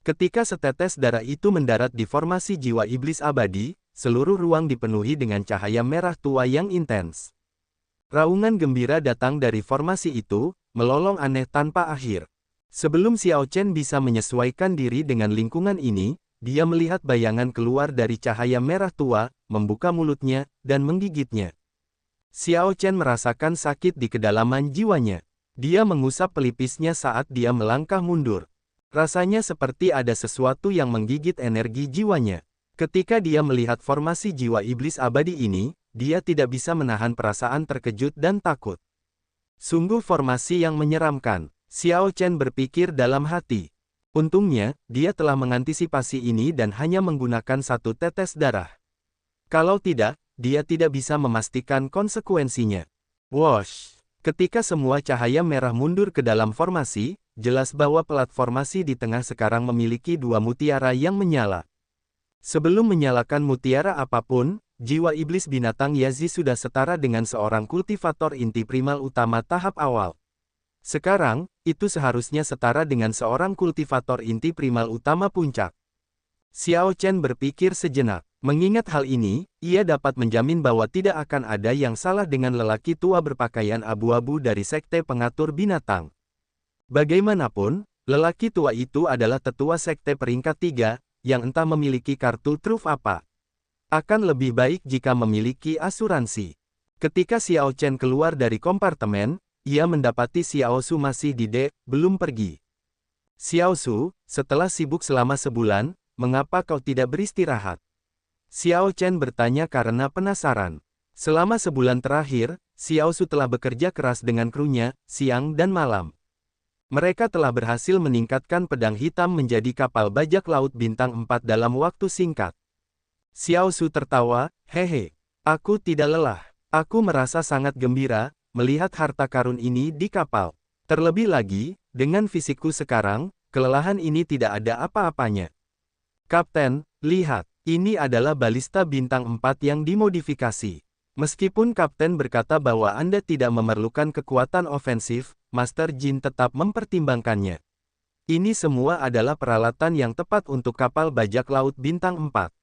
Ketika setetes darah itu mendarat di formasi jiwa iblis abadi, seluruh ruang dipenuhi dengan cahaya merah tua yang intens. Raungan gembira datang dari formasi itu, melolong aneh tanpa akhir. Sebelum Xiao Chen bisa menyesuaikan diri dengan lingkungan ini, dia melihat bayangan keluar dari cahaya merah tua, membuka mulutnya, dan menggigitnya. Xiao Chen merasakan sakit di kedalaman jiwanya. Dia mengusap pelipisnya saat dia melangkah mundur. Rasanya seperti ada sesuatu yang menggigit energi jiwanya. Ketika dia melihat formasi jiwa iblis abadi ini, dia tidak bisa menahan perasaan terkejut dan takut. Sungguh formasi yang menyeramkan, Xiao Chen berpikir dalam hati. Untungnya, dia telah mengantisipasi ini dan hanya menggunakan satu tetes darah. Kalau tidak, dia tidak bisa memastikan konsekuensinya. Wosh! Ketika semua cahaya merah mundur ke dalam formasi, jelas bahwa pelat formasi di tengah sekarang memiliki dua mutiara yang menyala. Sebelum menyalakan mutiara apapun, jiwa iblis binatang Yazi sudah setara dengan seorang kultivator inti primal utama tahap awal. Sekarang, itu seharusnya setara dengan seorang kultivator inti primal utama puncak. Xiao Chen berpikir sejenak. Mengingat hal ini, ia dapat menjamin bahwa tidak akan ada yang salah dengan lelaki tua berpakaian abu-abu dari sekte pengatur binatang. Bagaimanapun, lelaki tua itu adalah tetua sekte peringkat 3, yang entah memiliki kartu truf apa. Akan lebih baik jika memiliki asuransi. Ketika Xiao Chen keluar dari kompartemen, ia mendapati Xiao Su masih di dek, belum pergi. Xiao Su, setelah sibuk selama sebulan, mengapa kau tidak beristirahat? Xiao Chen bertanya karena penasaran. Selama sebulan terakhir, Xiao Su telah bekerja keras dengan krunya, siang dan malam. Mereka telah berhasil meningkatkan pedang hitam menjadi kapal bajak laut bintang 4 dalam waktu singkat. Xiao Su tertawa, hehe. Aku tidak lelah. Aku merasa sangat gembira, melihat harta karun ini di kapal. Terlebih lagi, dengan fisikku sekarang, kelelahan ini tidak ada apa-apanya. Kapten, lihat. Ini adalah balista bintang 4 yang dimodifikasi. Meskipun Kapten berkata bahwa Anda tidak memerlukan kekuatan ofensif, Master Jin tetap mempertimbangkannya. Ini semua adalah peralatan yang tepat untuk kapal bajak laut bintang 4.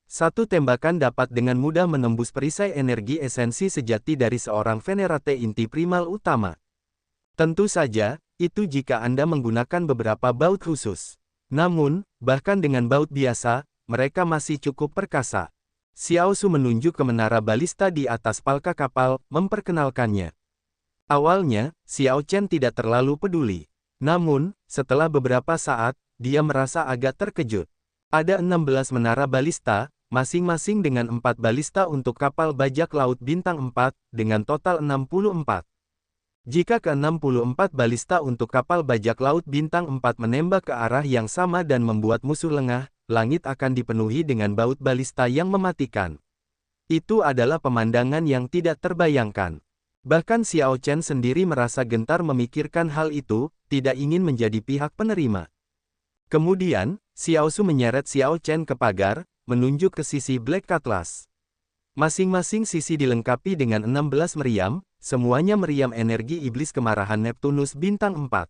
Satu tembakan dapat dengan mudah menembus perisai energi esensi sejati dari seorang Venerate inti primal utama. Tentu saja, itu jika Anda menggunakan beberapa baut khusus. Namun, bahkan dengan baut biasa, mereka masih cukup perkasa. Xiao Su menunjuk ke menara balista di atas palka kapal, memperkenalkannya. Awalnya, Xiao Chen tidak terlalu peduli. Namun, setelah beberapa saat, dia merasa agak terkejut. Ada 16 menara balista, masing-masing dengan 4 balista untuk kapal bajak laut bintang 4, dengan total 64. Jika ke-64 balista untuk kapal bajak laut bintang 4 menembak ke arah yang sama dan membuat musuh lengah, langit akan dipenuhi dengan baut balista yang mematikan. Itu adalah pemandangan yang tidak terbayangkan. Bahkan Xiao Chen sendiri merasa gentar memikirkan hal itu, tidak ingin menjadi pihak penerima. Kemudian, Xiao Su menyeret Xiao Chen ke pagar, menunjuk ke sisi Black Cutlass. Masing-masing sisi dilengkapi dengan 16 meriam, semuanya meriam energi iblis kemarahan Neptunus bintang 4.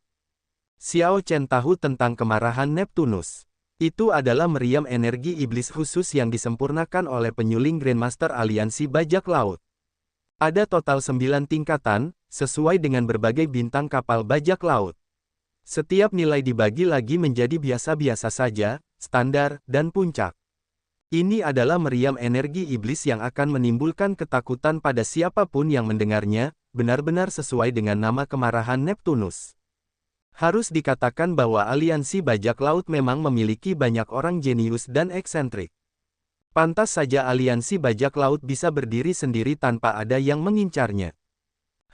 Xiao Chen tahu tentang kemarahan Neptunus. Itu adalah meriam energi iblis khusus yang disempurnakan oleh penyuling Grandmaster Aliansi Bajak Laut. Ada total 9 tingkatan, sesuai dengan berbagai bintang kapal bajak laut. Setiap nilai dibagi lagi menjadi biasa-biasa saja, standar, dan puncak. Ini adalah meriam energi iblis yang akan menimbulkan ketakutan pada siapapun yang mendengarnya, benar-benar sesuai dengan nama kemarahan Neptunus. Harus dikatakan bahwa aliansi bajak laut memang memiliki banyak orang jenius dan eksentrik. Pantas saja aliansi bajak laut bisa berdiri sendiri tanpa ada yang mengincarnya.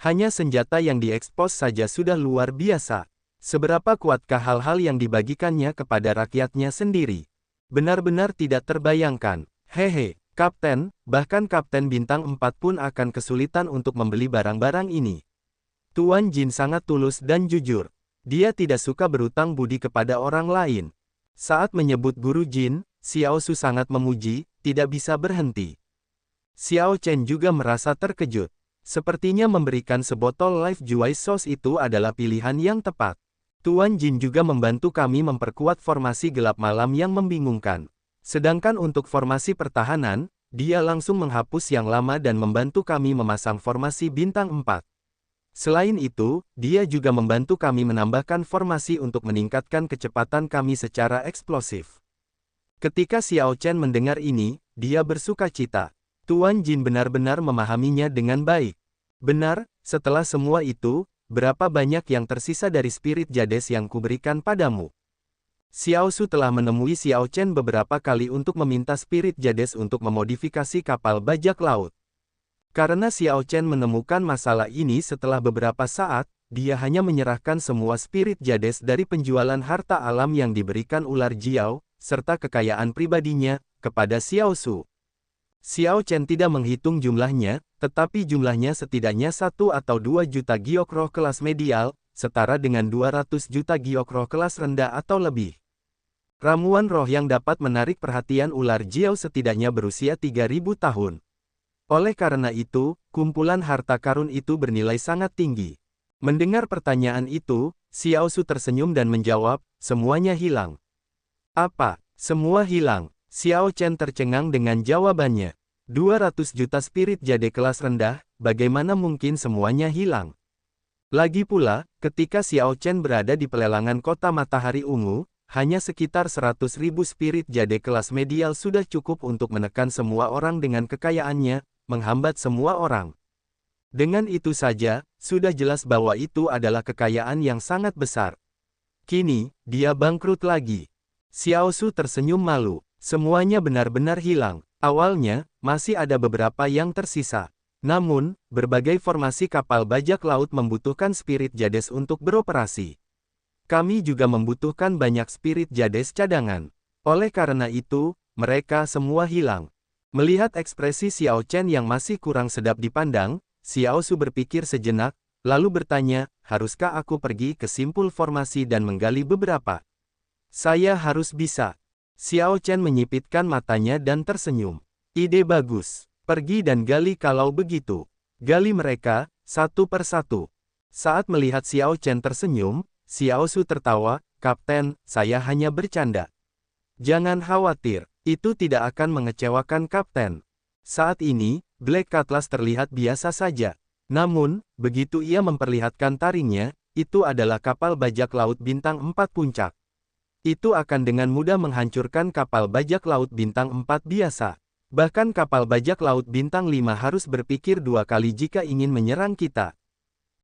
Hanya senjata yang diekspos saja sudah luar biasa. Seberapa kuatkah hal-hal yang dibagikannya kepada rakyatnya sendiri? Benar-benar tidak terbayangkan. Hehe, Kapten, bahkan Kapten Bintang 4 pun akan kesulitan untuk membeli barang-barang ini. Tuan Jin sangat tulus dan jujur. Dia tidak suka berutang budi kepada orang lain. Saat menyebut Guru Jin, Xiao Su sangat memuji, tidak bisa berhenti. Xiao Chen juga merasa terkejut. Sepertinya memberikan sebotol Life Juice Sauce itu adalah pilihan yang tepat. Tuan Jin juga membantu kami memperkuat formasi gelap malam yang membingungkan. Sedangkan untuk formasi pertahanan, dia langsung menghapus yang lama dan membantu kami memasang formasi bintang 4. Selain itu, dia juga membantu kami menambahkan formasi untuk meningkatkan kecepatan kami secara eksplosif. Ketika Xiao Chen mendengar ini, dia bersuka cita. Tuan Jin benar-benar memahaminya dengan baik. Benar, setelah semua itu, berapa banyak yang tersisa dari spirit jades yang kuberikan padamu? Xiao Su telah menemui Xiao Chen beberapa kali untuk meminta spirit jades untuk memodifikasi kapal bajak laut. Karena Xiao Chen menemukan masalah ini setelah beberapa saat, dia hanya menyerahkan semua spirit jades dari penjualan harta alam yang diberikan ular Jiao, serta kekayaan pribadinya, kepada Xiao Su. Xiao Chen tidak menghitung jumlahnya, tetapi jumlahnya setidaknya 1 atau 2 juta giok roh kelas medial, setara dengan 200 juta giok roh kelas rendah atau lebih. Ramuan roh yang dapat menarik perhatian ular Jiao setidaknya berusia 3000 tahun. Oleh karena itu, kumpulan harta karun itu bernilai sangat tinggi. Mendengar pertanyaan itu, Xiao Su tersenyum dan menjawab, semuanya hilang. Apa? Semua hilang? Xiao Chen tercengang dengan jawabannya. 200 juta spirit jade kelas rendah, bagaimana mungkin semuanya hilang? Lagi pula, ketika Xiao Chen berada di pelelangan kota Matahari Ungu, hanya sekitar 100.000 spirit jade kelas medial sudah cukup untuk menekan semua orang dengan kekayaannya, menghambat semua orang. Dengan itu saja, sudah jelas bahwa itu adalah kekayaan yang sangat besar. Kini, dia bangkrut lagi. Xiao Su tersenyum malu. Semuanya benar-benar hilang. Awalnya, masih ada beberapa yang tersisa. Namun, berbagai formasi kapal bajak laut membutuhkan spirit jades untuk beroperasi. Kami juga membutuhkan banyak spirit jades cadangan. Oleh karena itu, mereka semua hilang. Melihat ekspresi Xiao Chen yang masih kurang sedap dipandang, Xiao Su berpikir sejenak, lalu bertanya, haruskah aku pergi ke simpul formasi dan menggali beberapa? Saya harus bisa. Xiao Chen menyipitkan matanya dan tersenyum. Ide bagus. Pergi dan gali kalau begitu. Gali mereka, satu persatu. Saat melihat Xiao Chen tersenyum, Xiao Su tertawa, Kapten, saya hanya bercanda. Jangan khawatir, itu tidak akan mengecewakan Kapten. Saat ini, Black Cutlass terlihat biasa saja. Namun, begitu ia memperlihatkan taringnya, itu adalah kapal bajak laut bintang 4 puncak. Itu akan dengan mudah menghancurkan kapal bajak laut bintang 4 biasa. Bahkan kapal bajak laut bintang 5 harus berpikir 2 kali jika ingin menyerang kita.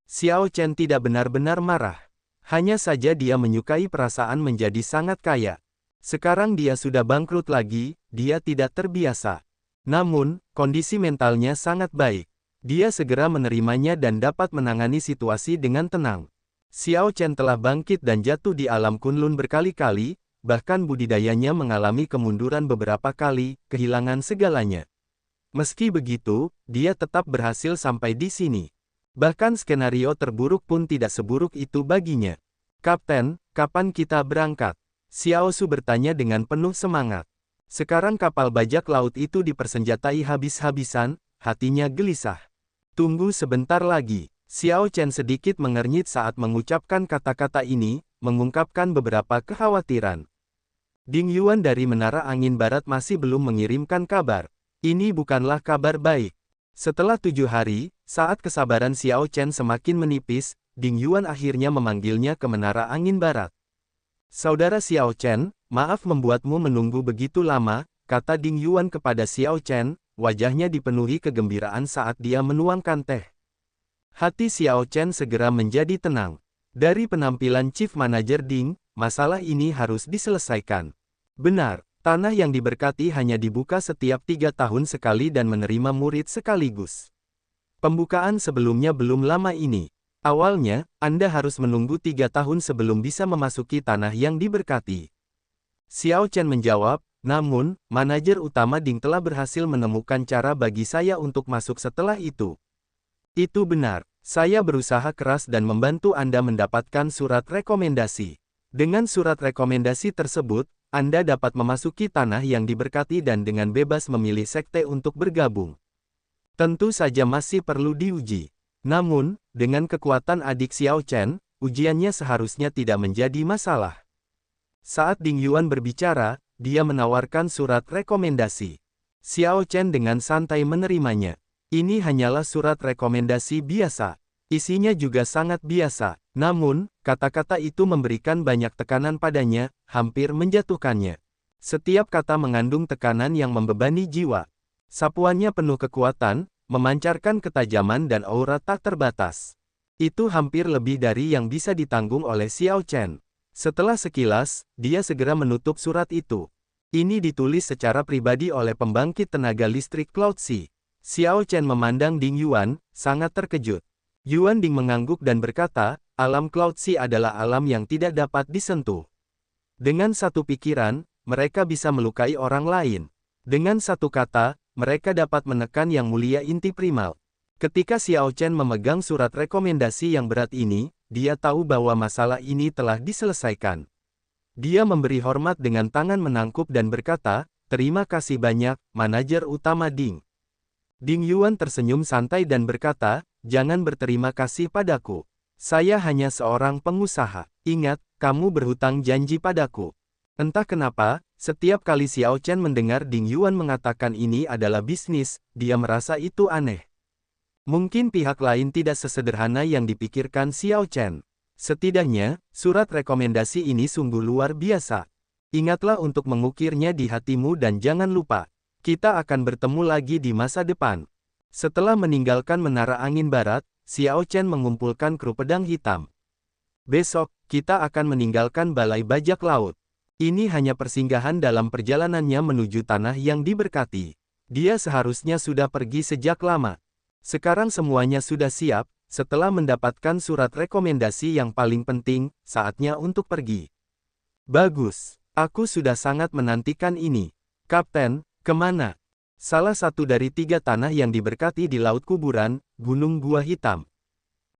Xiao Chen tidak benar-benar marah. Hanya saja dia menyukai perasaan menjadi sangat kaya. Sekarang dia sudah bangkrut lagi, dia tidak terbiasa. Namun, kondisi mentalnya sangat baik. Dia segera menerimanya dan dapat menangani situasi dengan tenang. Xiao Chen telah bangkit dan jatuh di alam Kunlun berkali-kali, bahkan budidayanya mengalami kemunduran beberapa kali, kehilangan segalanya. Meski begitu, dia tetap berhasil sampai di sini. Bahkan skenario terburuk pun tidak seburuk itu baginya. Kapten, kapan kita berangkat? Xiao Su bertanya dengan penuh semangat. Sekarang kapal bajak laut itu dipersenjatai habis-habisan, hatinya gelisah. Tunggu sebentar lagi. Xiao Chen sedikit mengernyit saat mengucapkan kata-kata ini, mengungkapkan beberapa kekhawatiran. Ding Yuan dari Menara Angin Barat masih belum mengirimkan kabar. Ini bukanlah kabar baik. Setelah 7 hari, saat kesabaran Xiao Chen semakin menipis, Ding Yuan akhirnya memanggilnya ke Menara Angin Barat. Saudara Xiao Chen, maaf membuatmu menunggu begitu lama, kata Ding Yuan kepada Xiao Chen, wajahnya dipenuhi kegembiraan saat dia menuangkan teh. Hati Xiao Chen segera menjadi tenang. Dari penampilan Chief Manager Ding, masalah ini harus diselesaikan. Benar. Tanah yang diberkati hanya dibuka setiap 3 tahun sekali dan menerima murid sekaligus. Pembukaan sebelumnya belum lama ini. Awalnya, Anda harus menunggu 3 tahun sebelum bisa memasuki tanah yang diberkati. Xiao Chen menjawab, namun, manajer utama Ding telah berhasil menemukan cara bagi saya untuk masuk setelah itu. Itu benar, saya berusaha keras dan membantu Anda mendapatkan surat rekomendasi. Dengan surat rekomendasi tersebut, Anda dapat memasuki tanah yang diberkati dan dengan bebas memilih sekte untuk bergabung. Tentu saja masih perlu diuji. Namun, dengan kekuatan adik Xiao Chen, ujiannya seharusnya tidak menjadi masalah. Saat Ding Yuan berbicara, dia menawarkan surat rekomendasi. Xiao Chen dengan santai menerimanya. Ini hanyalah surat rekomendasi biasa. Isinya juga sangat biasa. Namun, kata-kata itu memberikan banyak tekanan padanya, hampir menjatuhkannya. Setiap kata mengandung tekanan yang membebani jiwa. Sapuannya penuh kekuatan, memancarkan ketajaman dan aura tak terbatas. Itu hampir lebih dari yang bisa ditanggung oleh Xiao Chen. Setelah sekilas, dia segera menutup surat itu. Ini ditulis secara pribadi oleh pembangkit tenaga listrik Cloud Sea. Xiao Chen memandang Ding Yuan, sangat terkejut. Yuan Ding mengangguk dan berkata, alam Cloud Sea adalah alam yang tidak dapat disentuh. Dengan satu pikiran, mereka bisa melukai orang lain. Dengan satu kata, mereka dapat menekan yang mulia inti primal. Ketika Xiao Chen memegang surat rekomendasi yang berat ini, dia tahu bahwa masalah ini telah diselesaikan. Dia memberi hormat dengan tangan menangkup dan berkata, terima kasih banyak, manajer utama Ding. Ding Yuan tersenyum santai dan berkata, jangan berterima kasih padaku. Saya hanya seorang pengusaha. Ingat, kamu berhutang janji padaku. Entah kenapa, setiap kali Xiao Chen mendengar Ding Yuan mengatakan ini adalah bisnis, dia merasa itu aneh. Mungkin pihak lain tidak sesederhana yang dipikirkan Xiao Chen. Setidaknya, surat rekomendasi ini sungguh luar biasa. Ingatlah untuk mengukirnya di hatimu dan jangan lupa, kita akan bertemu lagi di masa depan. Setelah meninggalkan Menara Angin Barat, Xiao Chen mengumpulkan kru pedang hitam. Besok, kita akan meninggalkan Balai Bajak Laut. Ini hanya persinggahan dalam perjalanannya menuju tanah yang diberkati. Dia seharusnya sudah pergi sejak lama. Sekarang semuanya sudah siap, setelah mendapatkan surat rekomendasi yang paling penting, saatnya untuk pergi. Bagus, aku sudah sangat menantikan ini. Kapten, kemana? Salah satu dari 3 tanah yang diberkati di Laut Kuburan, Gunung Gua Hitam.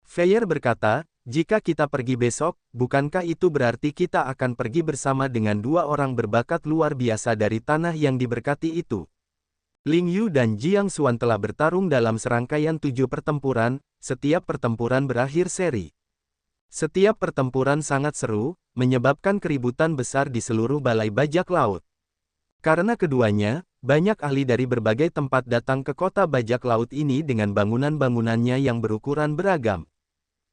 Feyer berkata, jika kita pergi besok, bukankah itu berarti kita akan pergi bersama dengan 2 orang berbakat luar biasa dari tanah yang diberkati itu? Ling Yu dan Jiang Xuan telah bertarung dalam serangkaian 7 pertempuran, setiap pertempuran berakhir seri. Setiap pertempuran sangat seru, menyebabkan keributan besar di seluruh Balai Bajak Laut. Karena keduanya, banyak ahli dari berbagai tempat datang ke kota bajak laut ini dengan bangunan-bangunannya yang berukuran beragam.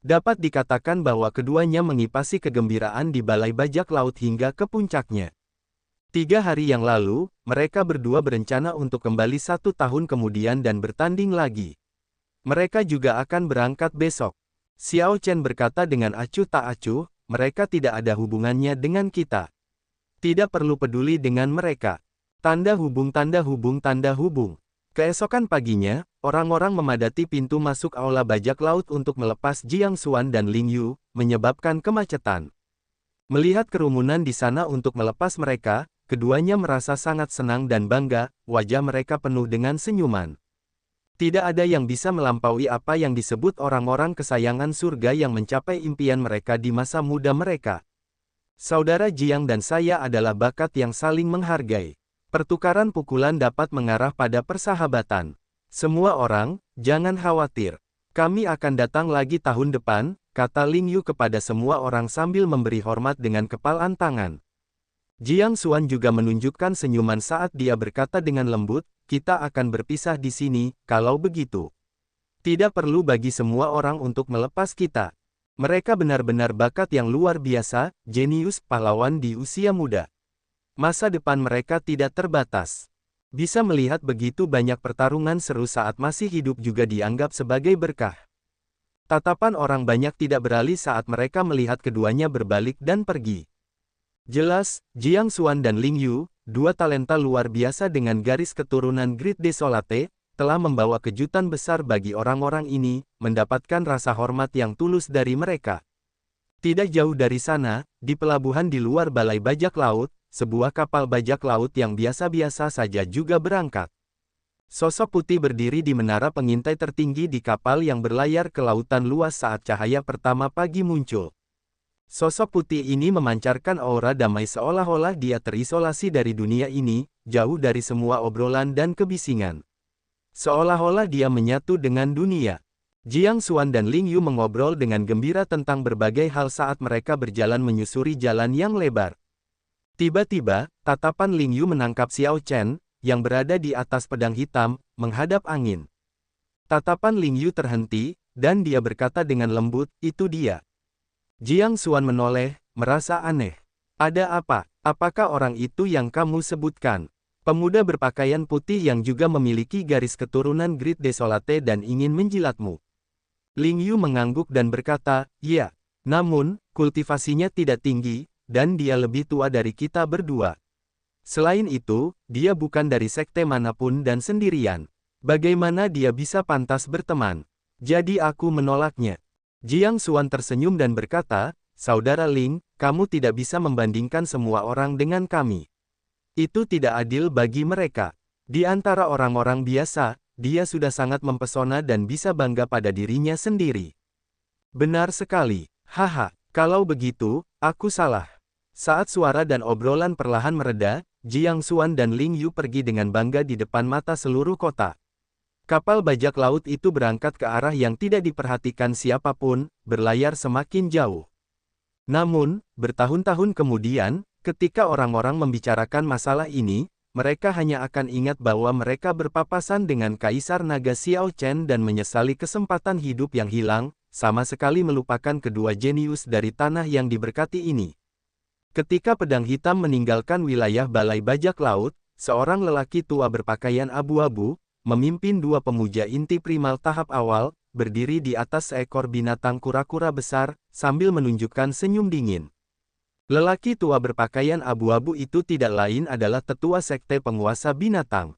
Dapat dikatakan bahwa keduanya mengipasi kegembiraan di Balai Bajak Laut hingga ke puncaknya. 3 hari yang lalu, mereka berdua berencana untuk kembali 1 tahun kemudian dan bertanding lagi. Mereka juga akan berangkat besok. Xiao Chen berkata dengan acuh tak acuh, mereka tidak ada hubungannya dengan kita. Tidak perlu peduli dengan mereka. Tanda hubung tanda hubung tanda hubung. Keesokan paginya, orang-orang memadati pintu masuk aula bajak laut untuk melepas Jiang Xuan dan Ling Yu, menyebabkan kemacetan. Melihat kerumunan di sana untuk melepas mereka, keduanya merasa sangat senang dan bangga, wajah mereka penuh dengan senyuman. Tidak ada yang bisa melampaui apa yang disebut orang-orang kesayangan surga yang mencapai impian mereka di masa muda mereka. Saudara Jiang dan saya adalah bakat yang saling menghargai. Pertukaran pukulan dapat mengarah pada persahabatan. Semua orang, jangan khawatir. Kami akan datang lagi tahun depan, kata Ling Yu kepada semua orang sambil memberi hormat dengan kepalan tangan. Jiang Xuan juga menunjukkan senyuman saat dia berkata dengan lembut, kita akan berpisah di sini, kalau begitu. Tidak perlu bagi semua orang untuk melepas kita. Mereka benar-benar bakat yang luar biasa, jenius pahlawan di usia muda. Masa depan mereka tidak terbatas. Bisa melihat begitu banyak pertarungan seru saat masih hidup juga dianggap sebagai berkah. Tatapan orang banyak tidak beralih saat mereka melihat keduanya berbalik dan pergi. Jelas, Jiang Xuan dan Ling Yu, 2 talenta luar biasa dengan garis keturunan Great Desolate, telah membawa kejutan besar bagi orang-orang ini, mendapatkan rasa hormat yang tulus dari mereka. Tidak jauh dari sana, di pelabuhan di luar Balai Bajak Laut, sebuah kapal bajak laut yang biasa-biasa saja juga berangkat. Sosok putih berdiri di menara pengintai tertinggi di kapal yang berlayar ke lautan luas saat cahaya pertama pagi muncul. Sosok putih ini memancarkan aura damai seolah-olah dia terisolasi dari dunia ini, jauh dari semua obrolan dan kebisingan. Seolah-olah dia menyatu dengan dunia. Jiang Xuan dan Ling Yu mengobrol dengan gembira tentang berbagai hal saat mereka berjalan menyusuri jalan yang lebar. Tiba-tiba, tatapan Ling Yu menangkap Xiao Chen, yang berada di atas pedang hitam, menghadap angin. Tatapan Ling Yu terhenti, dan dia berkata dengan lembut, "Itu dia." Jiang Xuan menoleh, merasa aneh. "Ada apa? Apakah orang itu yang kamu sebutkan?" Pemuda berpakaian putih yang juga memiliki garis keturunan Great Desolate dan ingin menjilatmu. Ling Yu mengangguk dan berkata, "Ya. Namun, kultivasinya tidak tinggi, dan dia lebih tua dari kita berdua. Selain itu, dia bukan dari sekte manapun dan sendirian. Bagaimana dia bisa pantas berteman? Jadi aku menolaknya." Jiang Xuan tersenyum dan berkata, "Saudara Ling, kamu tidak bisa membandingkan semua orang dengan kami. Itu tidak adil bagi mereka. Di antara orang-orang biasa, dia sudah sangat mempesona dan bisa bangga pada dirinya sendiri." "Benar sekali. Haha, kalau begitu, aku salah." Saat suara dan obrolan perlahan mereda, Jiang Xuan dan Ling Yu pergi dengan bangga di depan mata seluruh kota. Kapal bajak laut itu berangkat ke arah yang tidak diperhatikan siapapun, berlayar semakin jauh. Namun, bertahun-tahun kemudian, ketika orang-orang membicarakan masalah ini, mereka hanya akan ingat bahwa mereka berpapasan dengan Kaisar Naga Xiao Chen dan menyesali kesempatan hidup yang hilang, sama sekali melupakan kedua jenius dari tanah yang diberkati ini. Ketika pedang hitam meninggalkan wilayah balai bajak laut, seorang lelaki tua berpakaian abu-abu, memimpin dua pemuja inti primal tahap awal, berdiri di atas seekor binatang kura-kura besar, sambil menunjukkan senyum dingin. Lelaki tua berpakaian abu-abu itu tidak lain adalah tetua sekte penguasa binatang.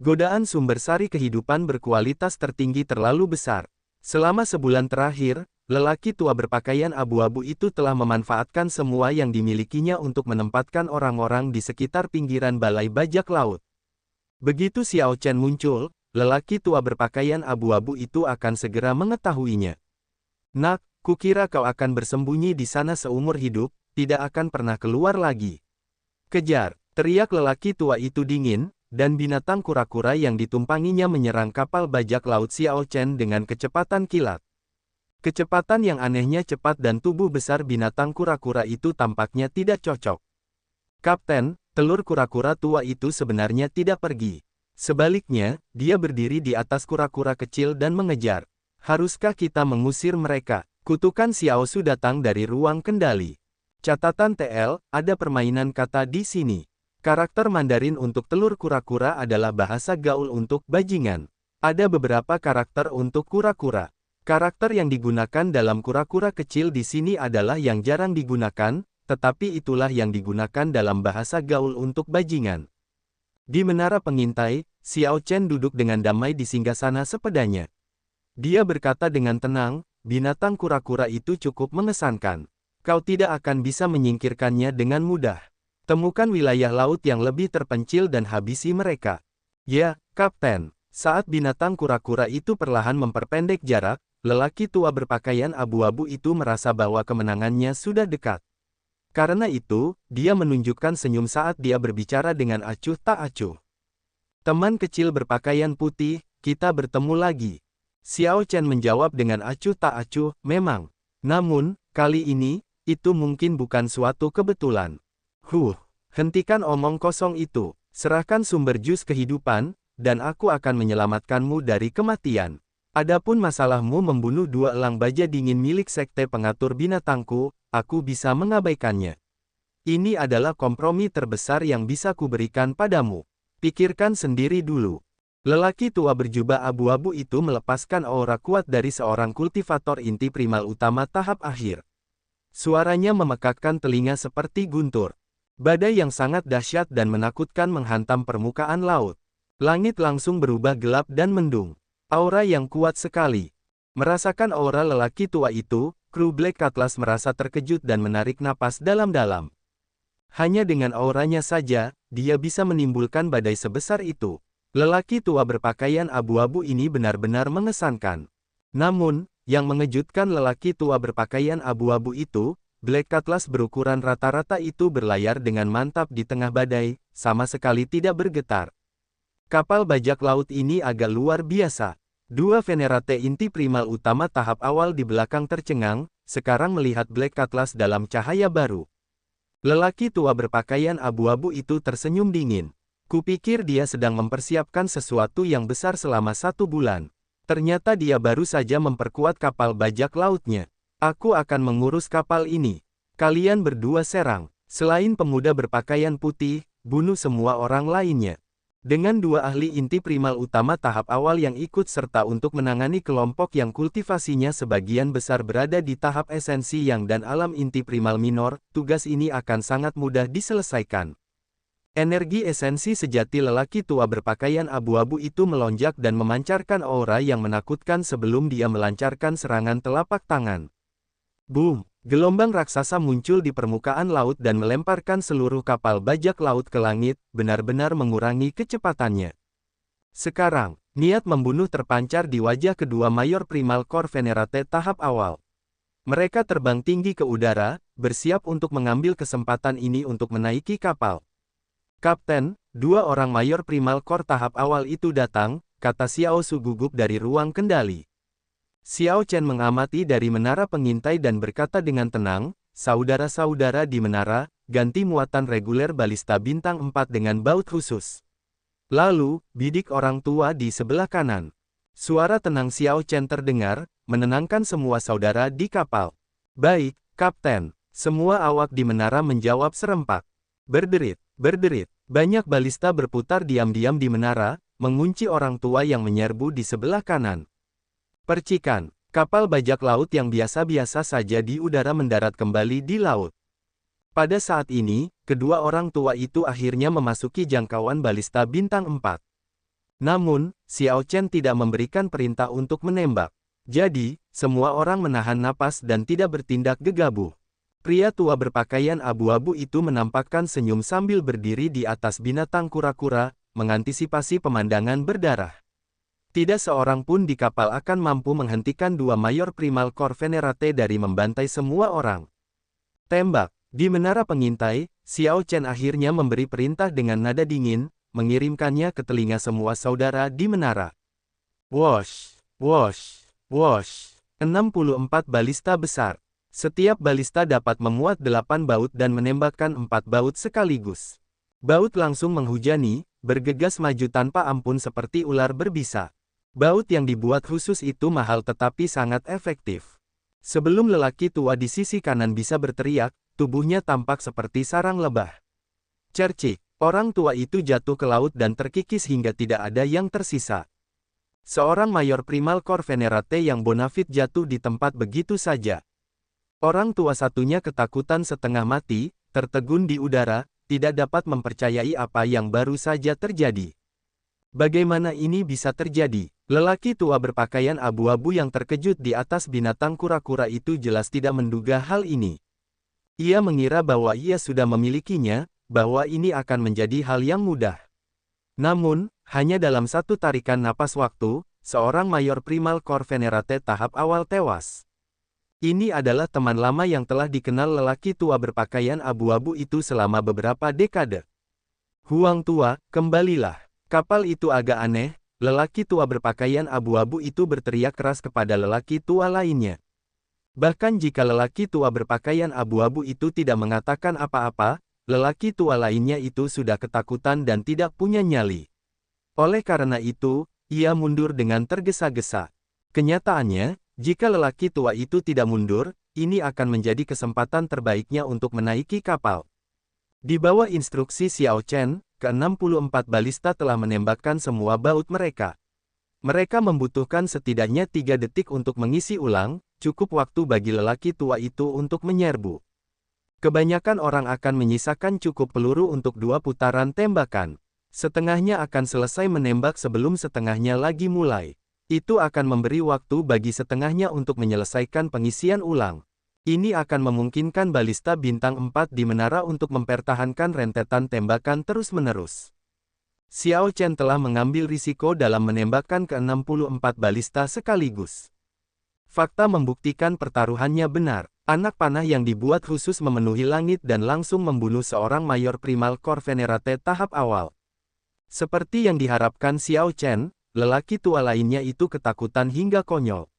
Godaan sumber sari kehidupan berkualitas tertinggi terlalu besar. Selama sebulan terakhir, lelaki tua berpakaian abu-abu itu telah memanfaatkan semua yang dimilikinya untuk menempatkan orang-orang di sekitar pinggiran balai bajak laut. Begitu Xiao Chen muncul, lelaki tua berpakaian abu-abu itu akan segera mengetahuinya. "Nak, kukira kau akan bersembunyi di sana seumur hidup, tidak akan pernah keluar lagi. Kejar!" teriak lelaki tua itu dingin, dan binatang kura-kura yang ditumpanginya menyerang kapal bajak laut Xiao Chen dengan kecepatan kilat. Kecepatan yang anehnya cepat dan tubuh besar binatang kura-kura itu tampaknya tidak cocok. "Kapten, telur kura-kura tua itu sebenarnya tidak pergi. Sebaliknya, dia berdiri di atas kura-kura kecil dan mengejar. Haruskah kita mengusir mereka?" Kutukan Xiao Su datang dari ruang kendali. Catatan TL, ada permainan kata di sini. Karakter Mandarin untuk telur kura-kura adalah bahasa gaul untuk bajingan. Ada beberapa karakter untuk kura-kura. Karakter yang digunakan dalam kura-kura kecil di sini adalah yang jarang digunakan, tetapi itulah yang digunakan dalam bahasa gaul untuk bajingan. Di menara pengintai, Xiao Chen duduk dengan damai di singgasana sepedanya. Dia berkata dengan tenang, "Binatang kura-kura itu cukup mengesankan. Kau tidak akan bisa menyingkirkannya dengan mudah. Temukan wilayah laut yang lebih terpencil dan habisi mereka." "Ya, Kapten." Saat binatang kura-kura itu perlahan memperpendek jarak, lelaki tua berpakaian abu-abu itu merasa bahwa kemenangannya sudah dekat. Karena itu, dia menunjukkan senyum saat dia berbicara dengan acuh tak acuh. "Teman kecil berpakaian putih, kita bertemu lagi." Xiao Chen menjawab dengan acuh tak acuh, "Memang. Namun, kali ini, itu mungkin bukan suatu kebetulan." Hentikan omong kosong itu. Serahkan sumber jus kehidupan, dan aku akan menyelamatkanmu dari kematian. Adapun masalahmu membunuh dua elang baja dingin milik sekte pengatur binatangku, aku bisa mengabaikannya. Ini adalah kompromi terbesar yang bisa kuberikan padamu. Pikirkan sendiri dulu." Lelaki tua berjubah abu-abu itu melepaskan aura kuat dari seorang kultivator inti primal utama tahap akhir. Suaranya memekakkan telinga seperti guntur. Badai yang sangat dahsyat dan menakutkan menghantam permukaan laut. Langit langsung berubah gelap dan mendung. Aura yang kuat sekali. Merasakan aura lelaki tua itu, kru Black Cutlass merasa terkejut dan menarik napas dalam-dalam. Hanya dengan auranya saja, dia bisa menimbulkan badai sebesar itu. Lelaki tua berpakaian abu-abu ini benar-benar mengesankan. Namun, yang mengejutkan lelaki tua berpakaian abu-abu itu, Black Cutlass berukuran rata-rata itu berlayar dengan mantap di tengah badai, sama sekali tidak bergetar. Kapal bajak laut ini agak luar biasa. Dua Venerate inti primal utama tahap awal di belakang tercengang, sekarang melihat Black Cutlass dalam cahaya baru. Lelaki tua berpakaian abu-abu itu tersenyum dingin. Kupikir dia sedang mempersiapkan sesuatu yang besar selama 1 bulan. Ternyata dia baru saja memperkuat kapal bajak lautnya. Aku akan mengurus kapal ini. Kalian berdua serang. Selain pemuda berpakaian putih, bunuh semua orang lainnya. Dengan 2 ahli inti primal utama tahap awal yang ikut serta untuk menangani kelompok yang kultivasinya sebagian besar berada di tahap esensi yang dan alam inti primal minor, tugas ini akan sangat mudah diselesaikan. Energi esensi sejati lelaki tua berpakaian abu-abu itu melonjak dan memancarkan aura yang menakutkan sebelum dia melancarkan serangan telapak tangan. Boom! Gelombang raksasa muncul di permukaan laut dan melemparkan seluruh kapal bajak laut ke langit, benar-benar mengurangi kecepatannya. Sekarang, niat membunuh terpancar di wajah kedua Mayor Primal Core Venerate tahap awal. Mereka terbang tinggi ke udara, bersiap untuk mengambil kesempatan ini untuk menaiki kapal. Kapten, 2 orang Mayor Primal Core tahap awal itu datang, kata Xiao Su gugup dari ruang kendali. Xiao Chen mengamati dari menara pengintai dan berkata dengan tenang, saudara-saudara di menara, ganti muatan reguler balista bintang 4 dengan baut khusus. Lalu, bidik orang tua di sebelah kanan. Suara tenang Xiao Chen terdengar, menenangkan semua saudara di kapal. Baik, Kapten. Semua awak di menara menjawab serempak. Berderit, berderit. Banyak balista berputar diam-diam di menara, mengunci orang tua yang menyerbu di sebelah kanan. Percikan, kapal bajak laut yang biasa-biasa saja di udara mendarat kembali di laut. Pada saat ini, kedua orang tua itu akhirnya memasuki jangkauan balista bintang 4. Namun, Xiao Chen tidak memberikan perintah untuk menembak. Jadi, semua orang menahan napas dan tidak bertindak gegabah. Pria tua berpakaian abu-abu itu menampakkan senyum sambil berdiri di atas binatang kura-kura, mengantisipasi pemandangan berdarah. Tidak seorang pun di kapal akan mampu menghentikan 2 Mayor Primal Core Venerate dari membantai semua orang. Tembak. Di menara pengintai, Xiao Chen akhirnya memberi perintah dengan nada dingin, mengirimkannya ke telinga semua saudara di menara. Wosh, wosh, wosh. 64 balista besar. Setiap balista dapat memuat 8 baut dan menembakkan 4 baut sekaligus. Baut langsung menghujani, bergegas maju tanpa ampun seperti ular berbisa. Baut yang dibuat khusus itu mahal tetapi sangat efektif. Sebelum lelaki tua di sisi kanan bisa berteriak, tubuhnya tampak seperti sarang lebah. Cercik, orang tua itu jatuh ke laut dan terkikis hingga tidak ada yang tersisa. Seorang Mayor Primal Core Venerate yang bonafit jatuh di tempat begitu saja. Orang tua satunya ketakutan setengah mati, tertegun di udara, tidak dapat mempercayai apa yang baru saja terjadi. Bagaimana ini bisa terjadi? Lelaki tua berpakaian abu-abu yang terkejut di atas binatang kura-kura itu jelas tidak menduga hal ini. Ia mengira bahwa ia sudah memilikinya, bahwa ini akan menjadi hal yang mudah. Namun, hanya dalam satu tarikan napas waktu, seorang Mayor Primal Core Venerate tahap awal tewas. Ini adalah teman lama yang telah dikenal lelaki tua berpakaian abu-abu itu selama beberapa dekade. Huang tua, kembalilah. Kapal itu agak aneh, lelaki tua berpakaian abu-abu itu berteriak keras kepada lelaki tua lainnya. Bahkan jika lelaki tua berpakaian abu-abu itu tidak mengatakan apa-apa, lelaki tua lainnya itu sudah ketakutan dan tidak punya nyali. Oleh karena itu, ia mundur dengan tergesa-gesa. Kenyataannya, jika lelaki tua itu tidak mundur, ini akan menjadi kesempatan terbaiknya untuk menaiki kapal. Di bawah instruksi Xiao Chen, ke-64 balista telah menembakkan semua baut mereka. Mereka membutuhkan setidaknya 3 detik untuk mengisi ulang, cukup waktu bagi lelaki tua itu untuk menyerbu. Kebanyakan orang akan menyisakan cukup peluru untuk 2 putaran tembakan. Setengahnya akan selesai menembak sebelum setengahnya lagi mulai. Itu akan memberi waktu bagi setengahnya untuk menyelesaikan pengisian ulang. Ini akan memungkinkan balista bintang 4 di menara untuk mempertahankan rentetan tembakan terus-menerus. Xiao Chen telah mengambil risiko dalam menembakkan ke-64 balista sekaligus. Fakta membuktikan pertaruhannya benar. Anak panah yang dibuat khusus memenuhi langit dan langsung membunuh seorang Mayor Primal Core Venerate tahap awal. Seperti yang diharapkan Xiao Chen, lelaki tua lainnya itu ketakutan hingga konyol.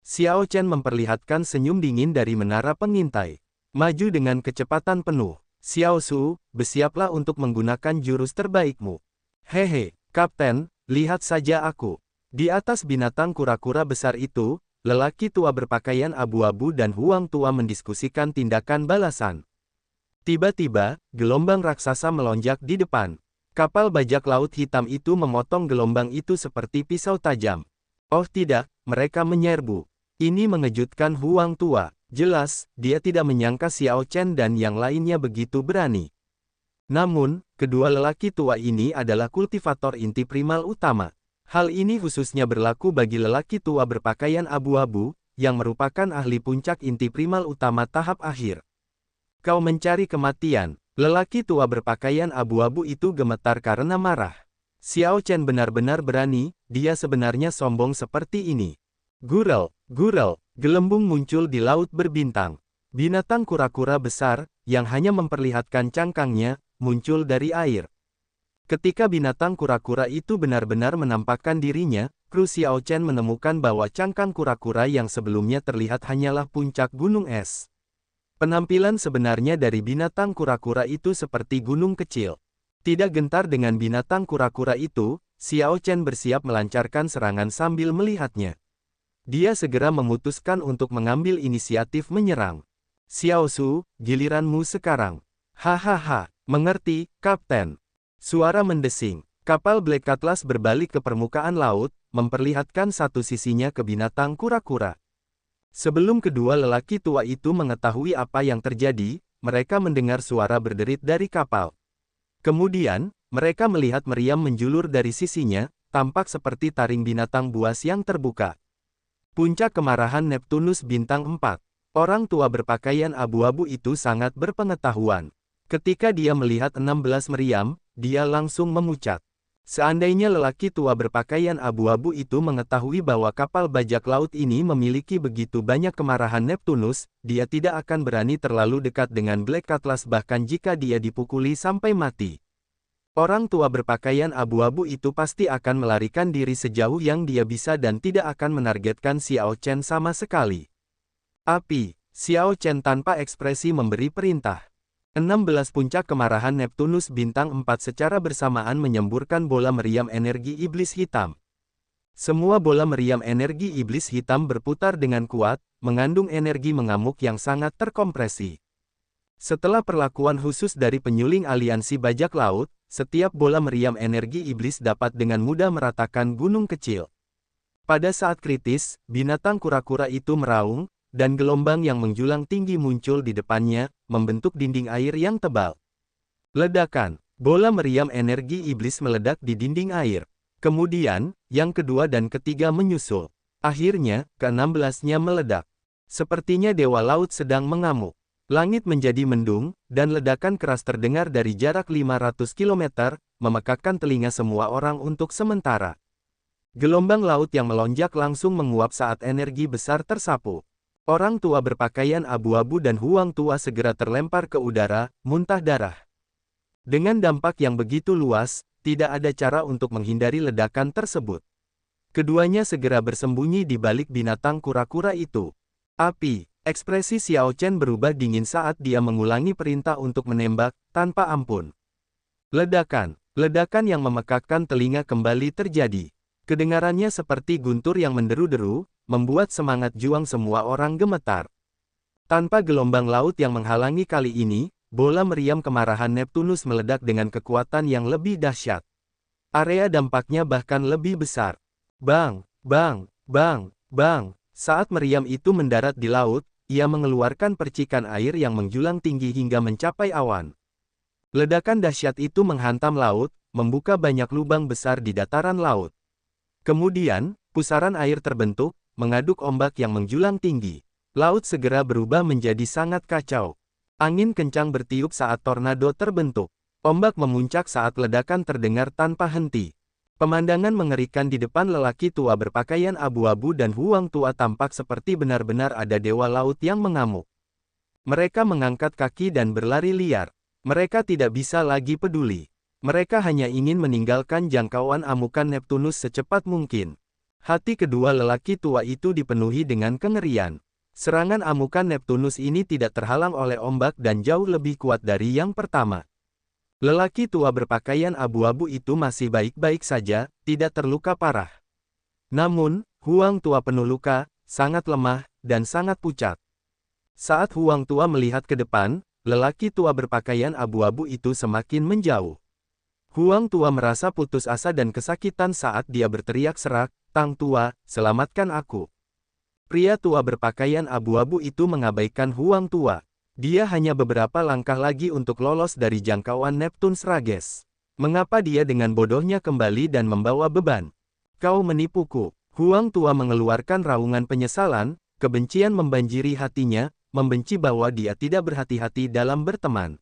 Xiao Chen memperlihatkan senyum dingin dari menara pengintai. Maju dengan kecepatan penuh. Xiao Su, bersiaplah untuk menggunakan jurus terbaikmu. Hehe, Kapten, lihat saja aku. Di atas binatang kura-kura besar itu, lelaki tua berpakaian abu-abu dan Huang tua mendiskusikan tindakan balasan. Tiba-tiba, gelombang raksasa melonjak di depan. Kapal bajak laut hitam itu memotong gelombang itu seperti pisau tajam. Oh tidak, mereka menyerbu. Ini mengejutkan Huang tua. Jelas, dia tidak menyangka Xiao Chen dan yang lainnya begitu berani. Namun, kedua lelaki tua ini adalah kultivator inti primal utama. Hal ini khususnya berlaku bagi lelaki tua berpakaian abu-abu, yang merupakan ahli puncak inti primal utama tahap akhir. Kau mencari kematian. Lelaki tua berpakaian abu-abu itu gemetar karena marah. Xiao Chen benar-benar berani, dia sebenarnya sombong seperti ini. Gurel, gurel, gelembung muncul di laut berbintang. Binatang kura-kura besar, yang hanya memperlihatkan cangkangnya, muncul dari air. Ketika binatang kura-kura itu benar-benar menampakkan dirinya, kru Xiao Chen menemukan bahwa cangkang kura-kura yang sebelumnya terlihat hanyalah puncak gunung es. Penampilan sebenarnya dari binatang kura-kura itu seperti gunung kecil. Tidak gentar dengan binatang kura-kura itu, Xiao Chen bersiap melancarkan serangan sambil melihatnya. Dia segera memutuskan untuk mengambil inisiatif menyerang. Xiao Su, giliranmu sekarang. Hahaha, mengerti, Kapten. Suara mendesing. Kapal Black Atlas berbalik ke permukaan laut, memperlihatkan satu sisinya ke binatang kura-kura. Sebelum kedua lelaki tua itu mengetahui apa yang terjadi, mereka mendengar suara berderit dari kapal. Kemudian, mereka melihat meriam menjulur dari sisinya, tampak seperti taring binatang buas yang terbuka. Puncak kemarahan Neptunus bintang 4. Orang tua berpakaian abu-abu itu sangat berpengetahuan. Ketika dia melihat 16 meriam, dia langsung memucat. Seandainya lelaki tua berpakaian abu-abu itu mengetahui bahwa kapal bajak laut ini memiliki begitu banyak kemarahan Neptunus, dia tidak akan berani terlalu dekat dengan Black Atlas bahkan jika dia dipukuli sampai mati. Orang tua berpakaian abu-abu itu pasti akan melarikan diri sejauh yang dia bisa dan tidak akan menargetkan Xiao Chen sama sekali. Api, Xiao Chen tanpa ekspresi memberi perintah. 16 puncak kemarahan Neptunus bintang 4 secara bersamaan menyemburkan bola meriam energi iblis hitam. Semua bola meriam energi iblis hitam berputar dengan kuat, mengandung energi mengamuk yang sangat terkompresi. Setelah perlakuan khusus dari penyuling aliansi bajak laut, setiap bola meriam energi iblis dapat dengan mudah meratakan gunung kecil. Pada saat kritis, binatang kura-kura itu meraung, dan gelombang yang menjulang tinggi muncul di depannya, membentuk dinding air yang tebal. Ledakan, bola meriam energi iblis meledak di dinding air. Kemudian, yang kedua dan ketiga menyusul. Akhirnya, ke-16-nya meledak. Sepertinya dewa laut sedang mengamuk. Langit menjadi mendung, dan ledakan keras terdengar dari jarak 500 km, memekakkan telinga semua orang untuk sementara. Gelombang laut yang melonjak langsung menguap saat energi besar tersapu. Orang tua berpakaian abu-abu dan Huang tua segera terlempar ke udara, muntah darah. Dengan dampak yang begitu luas, tidak ada cara untuk menghindari ledakan tersebut. Keduanya segera bersembunyi di balik binatang kura-kura itu. Api. Ekspresi Xiao Chen berubah dingin saat dia mengulangi perintah untuk menembak, tanpa ampun. Ledakan yang memekakkan telinga kembali terjadi. Kedengarannya seperti guntur yang menderu-deru, membuat semangat juang semua orang gemetar. Tanpa gelombang laut yang menghalangi kali ini, bola meriam kemarahan Neptunus meledak dengan kekuatan yang lebih dahsyat. Area dampaknya bahkan lebih besar. Bang, bang, bang, bang. Saat meriam itu mendarat di laut, ia mengeluarkan percikan air yang menjulang tinggi hingga mencapai awan. Ledakan dahsyat itu menghantam laut, membuka banyak lubang besar di dataran laut. Kemudian, pusaran air terbentuk, mengaduk ombak yang menjulang tinggi. Laut segera berubah menjadi sangat kacau. Angin kencang bertiup saat tornado terbentuk. Ombak memuncak saat ledakan terdengar tanpa henti. Pemandangan mengerikan di depan lelaki tua berpakaian abu-abu dan Huang tua tampak seperti benar-benar ada dewa laut yang mengamuk. Mereka mengangkat kaki dan berlari liar. Mereka tidak bisa lagi peduli. Mereka hanya ingin meninggalkan jangkauan amukan Neptunus secepat mungkin. Hati kedua lelaki tua itu dipenuhi dengan kengerian. Serangan amukan Neptunus ini tidak terhalang oleh ombak dan jauh lebih kuat dari yang pertama. Lelaki tua berpakaian abu-abu itu masih baik-baik saja, tidak terluka parah. Namun, Huang tua penuh luka, sangat lemah, dan sangat pucat. Saat Huang tua melihat ke depan, lelaki tua berpakaian abu-abu itu semakin menjauh. Huang tua merasa putus asa dan kesakitan saat dia berteriak serak, "Tang tua, selamatkan aku." Pria tua berpakaian abu-abu itu mengabaikan Huang tua. Dia hanya beberapa langkah lagi untuk lolos dari jangkauan Neptune Srages. Mengapa dia dengan bodohnya kembali dan membawa beban? Kau menipuku. Huang tua mengeluarkan raungan penyesalan, kebencian membanjiri hatinya, membenci bahwa dia tidak berhati-hati dalam berteman.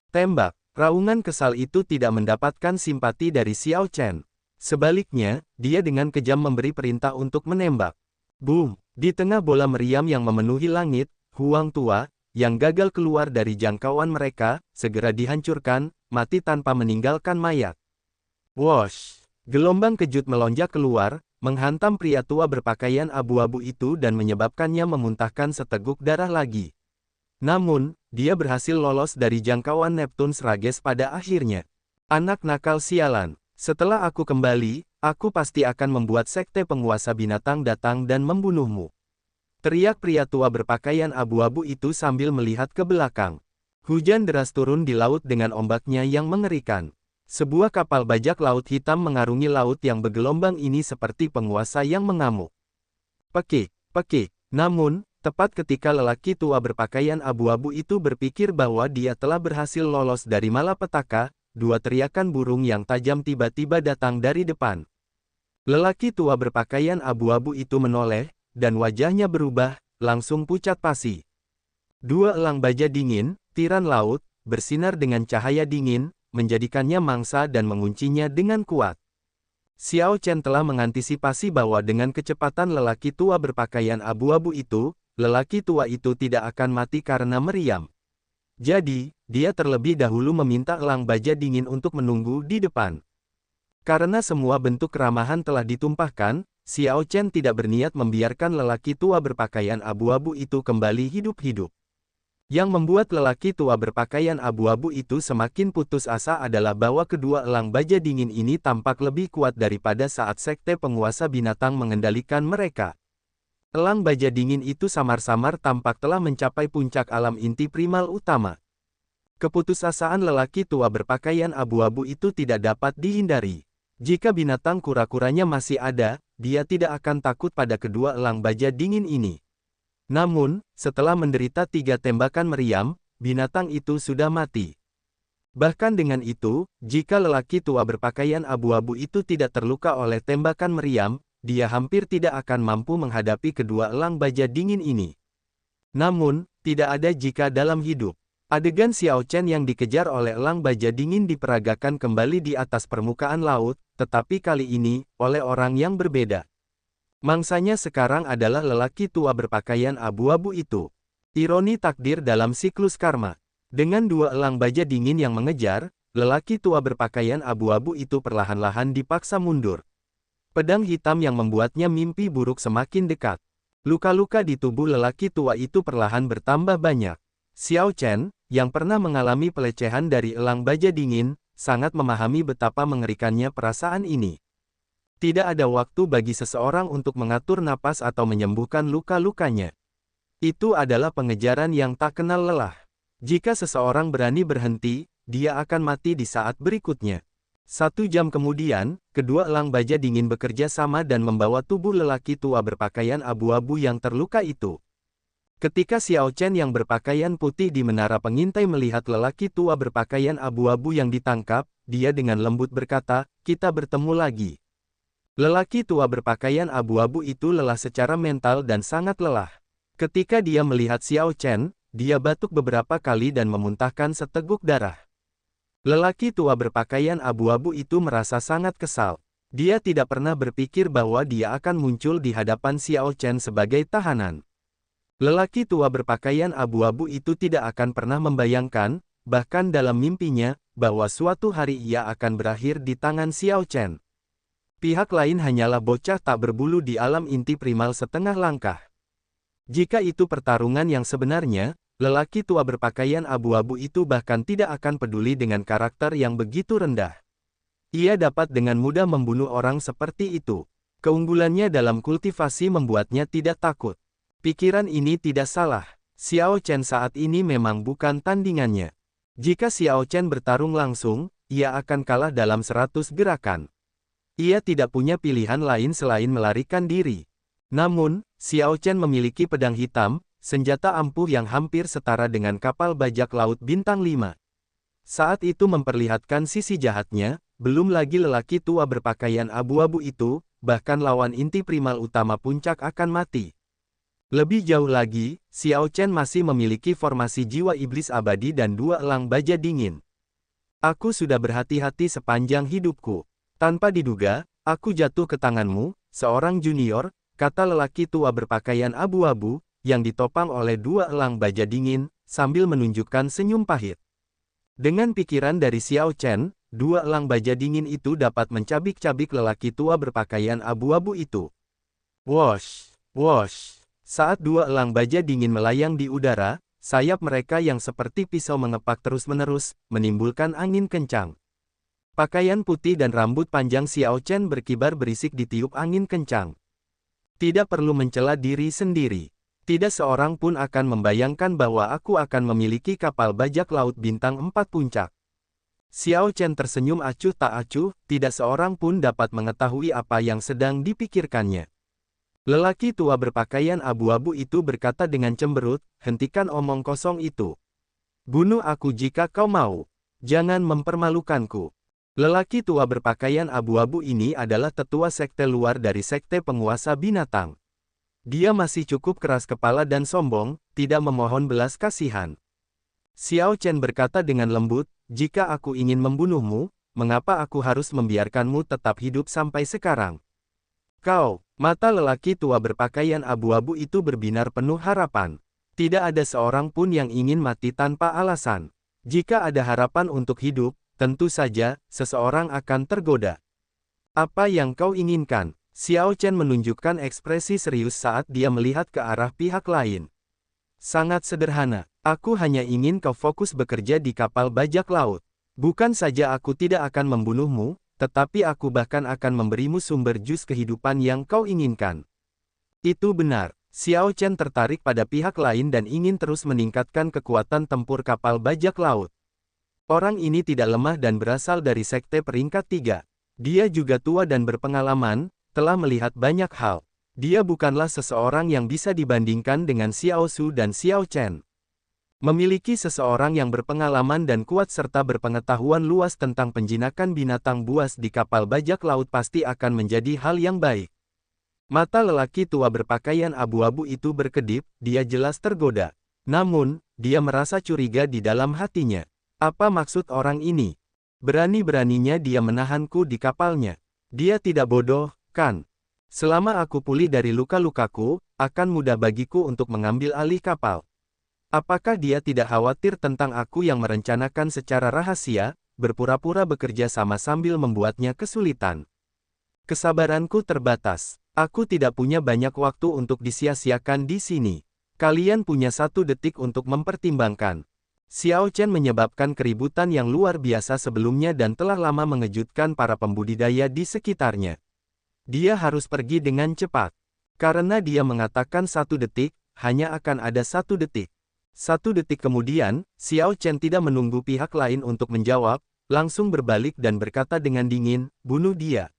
Tembak. Raungan kesal itu tidak mendapatkan simpati dari Xiao Chen. Sebaliknya, dia dengan kejam memberi perintah untuk menembak. Boom! Di tengah bola meriam yang memenuhi langit, Huang tua, yang gagal keluar dari jangkauan mereka, segera dihancurkan, mati tanpa meninggalkan mayat. Wosh! Gelombang kejut melonjak keluar, menghantam pria tua berpakaian abu-abu itu dan menyebabkannya memuntahkan seteguk darah lagi. Namun, dia berhasil lolos dari jangkauan Neptune Srages pada akhirnya. Anak nakal sialan, setelah aku kembali, aku pasti akan membuat sekte penguasa binatang datang dan membunuhmu. Teriak pria tua berpakaian abu-abu itu sambil melihat ke belakang. Hujan deras turun di laut dengan ombaknya yang mengerikan. Sebuah kapal bajak laut hitam mengarungi laut yang bergelombang ini seperti penguasa yang mengamuk. Pekik, pekik. Namun, tepat ketika lelaki tua berpakaian abu-abu itu berpikir bahwa dia telah berhasil lolos dari malapetaka, dua teriakan burung yang tajam tiba-tiba datang dari depan. Lelaki tua berpakaian abu-abu itu menoleh, dan wajahnya berubah, langsung pucat pasi. Dua elang baja dingin, tiran laut, bersinar dengan cahaya dingin, menjadikannya mangsa dan menguncinya dengan kuat. Xiao Chen telah mengantisipasi bahwa dengan kecepatan lelaki tua berpakaian abu-abu itu, lelaki tua itu tidak akan mati karena meriam. Jadi, dia terlebih dahulu meminta elang baja dingin untuk menunggu di depan. Karena semua bentuk keramahan telah ditumpahkan, Xiao Chen tidak berniat membiarkan lelaki tua berpakaian abu-abu itu kembali hidup-hidup. Yang membuat lelaki tua berpakaian abu-abu itu semakin putus asa adalah bahwa kedua elang baja dingin ini tampak lebih kuat daripada saat sekte penguasa binatang mengendalikan mereka. Elang baja dingin itu samar-samar tampak telah mencapai puncak alam inti primal utama. Keputusasaan lelaki tua berpakaian abu-abu itu tidak dapat dihindari. Jika binatang kura-kuranya masih ada, dia tidak akan takut pada kedua elang baja dingin ini. Namun, setelah menderita 3 tembakan meriam, binatang itu sudah mati. Bahkan dengan itu, jika lelaki tua berpakaian abu-abu itu tidak terluka oleh tembakan meriam, dia hampir tidak akan mampu menghadapi kedua elang baja dingin ini. Namun, tidak ada jika dalam hidup. Adegan Xiao Chen yang dikejar oleh elang baja dingin diperagakan kembali di atas permukaan laut, tetapi kali ini, oleh orang yang berbeda. Mangsanya sekarang adalah lelaki tua berpakaian abu-abu itu. Ironi takdir dalam siklus karma. Dengan 2 elang baja dingin yang mengejar, lelaki tua berpakaian abu-abu itu perlahan-lahan dipaksa mundur. Pedang hitam yang membuatnya mimpi buruk semakin dekat. Luka-luka di tubuh lelaki tua itu perlahan bertambah banyak. Xiao Chen, yang pernah mengalami pelecehan dari elang baja dingin, sangat memahami betapa mengerikannya perasaan ini. Tidak ada waktu bagi seseorang untuk mengatur napas atau menyembuhkan luka-lukanya. Itu adalah pengejaran yang tak kenal lelah. Jika seseorang berani berhenti, dia akan mati di saat berikutnya. 1 jam kemudian, kedua elang baja dingin bekerja sama dan membawa tubuh lelaki tua berpakaian abu-abu yang terluka itu. Ketika Xiao Chen yang berpakaian putih di menara pengintai melihat lelaki tua berpakaian abu-abu yang ditangkap, dia dengan lembut berkata, "Kita bertemu lagi." Lelaki tua berpakaian abu-abu itu lelah secara mental dan sangat lelah. Ketika dia melihat Xiao Chen, dia batuk beberapa kali dan memuntahkan seteguk darah. Lelaki tua berpakaian abu-abu itu merasa sangat kesal. Dia tidak pernah berpikir bahwa dia akan muncul di hadapan Xiao Chen sebagai tahanan. Lelaki tua berpakaian abu-abu itu tidak akan pernah membayangkan, bahkan dalam mimpinya, bahwa suatu hari ia akan berakhir di tangan Xiao Chen. Pihak lain hanyalah bocah tak berbulu di alam inti primal setengah langkah. Jika itu pertarungan yang sebenarnya, lelaki tua berpakaian abu-abu itu bahkan tidak akan peduli dengan karakter yang begitu rendah. Ia dapat dengan mudah membunuh orang seperti itu. Keunggulannya dalam kultivasi membuatnya tidak takut. Pikiran ini tidak salah. Xiao Chen saat ini memang bukan tandingannya. Jika Xiao Chen bertarung langsung, ia akan kalah dalam 100 gerakan. Ia tidak punya pilihan lain selain melarikan diri. Namun, Xiao Chen memiliki pedang hitam, senjata ampuh yang hampir setara dengan kapal bajak laut bintang 5. Saat itu memperlihatkan sisi jahatnya, belum lagi lelaki tua berpakaian abu-abu itu, bahkan lawan inti primal utama puncak akan mati. Lebih jauh lagi, Xiao Chen masih memiliki formasi jiwa iblis abadi dan 2 elang baja dingin. Aku sudah berhati-hati sepanjang hidupku. Tanpa diduga, aku jatuh ke tanganmu, seorang junior, kata lelaki tua berpakaian abu-abu, yang ditopang oleh 2 elang baja dingin, sambil menunjukkan senyum pahit. Dengan pikiran dari Xiao Chen, 2 elang baja dingin itu dapat mencabik-cabik lelaki tua berpakaian abu-abu itu. Wosh, wosh. Saat 2 elang baja dingin melayang di udara, sayap mereka yang seperti pisau mengepak terus-menerus, menimbulkan angin kencang. Pakaian putih dan rambut panjang Xiao Chen berkibar berisik ditiup angin kencang. Tidak perlu mencela diri sendiri. Tidak seorang pun akan membayangkan bahwa aku akan memiliki kapal bajak laut bintang 4 puncak. Xiao Chen tersenyum acuh tak acuh, tidak seorang pun dapat mengetahui apa yang sedang dipikirkannya. Lelaki tua berpakaian abu-abu itu berkata dengan cemberut, hentikan omong kosong itu. Bunuh aku jika kau mau. Jangan mempermalukanku. Lelaki tua berpakaian abu-abu ini adalah tetua sekte luar dari sekte penguasa binatang. Dia masih cukup keras kepala dan sombong, tidak memohon belas kasihan. Xiao Chen berkata dengan lembut, jika aku ingin membunuhmu, mengapa aku harus membiarkanmu tetap hidup sampai sekarang? Kau, mata lelaki tua berpakaian abu-abu itu berbinar penuh harapan. Tidak ada seorang pun yang ingin mati tanpa alasan. Jika ada harapan untuk hidup, tentu saja, seseorang akan tergoda. Apa yang kau inginkan? Xiao Chen menunjukkan ekspresi serius saat dia melihat ke arah pihak lain. Sangat sederhana, aku hanya ingin kau fokus bekerja di kapal bajak laut. Bukan saja aku tidak akan membunuhmu, tetapi aku bahkan akan memberimu sumber jus kehidupan yang kau inginkan. Itu benar. Xiao Chen tertarik pada pihak lain dan ingin terus meningkatkan kekuatan tempur kapal bajak laut. Orang ini tidak lemah dan berasal dari sekte peringkat 3. Dia juga tua dan berpengalaman, telah melihat banyak hal. Dia bukanlah seseorang yang bisa dibandingkan dengan Xiao Su dan Xiao Chen. Memiliki seseorang yang berpengalaman dan kuat serta berpengetahuan luas tentang penjinakan binatang buas di kapal bajak laut pasti akan menjadi hal yang baik. Mata lelaki tua berpakaian abu-abu itu berkedip, dia jelas tergoda. Namun, dia merasa curiga di dalam hatinya. Apa maksud orang ini? Berani-beraninya dia menahanku di kapalnya. Dia tidak bodoh, kan? Selama aku pulih dari luka-lukaku, akan mudah bagiku untuk mengambil alih kapal. Apakah dia tidak khawatir tentang aku yang merencanakan secara rahasia, berpura-pura bekerja sama sambil membuatnya kesulitan? Kesabaranku terbatas. Aku tidak punya banyak waktu untuk disia-siakan di sini. Kalian punya 1 detik untuk mempertimbangkan. Xiao Chen menyebabkan keributan yang luar biasa sebelumnya dan telah lama mengejutkan para pembudidaya di sekitarnya. Dia harus pergi dengan cepat. Karena dia mengatakan 1 detik, hanya akan ada 1 detik. 1 detik kemudian, Xiao Chen tidak menunggu pihak lain untuk menjawab, langsung berbalik dan berkata dengan dingin, bunuh dia.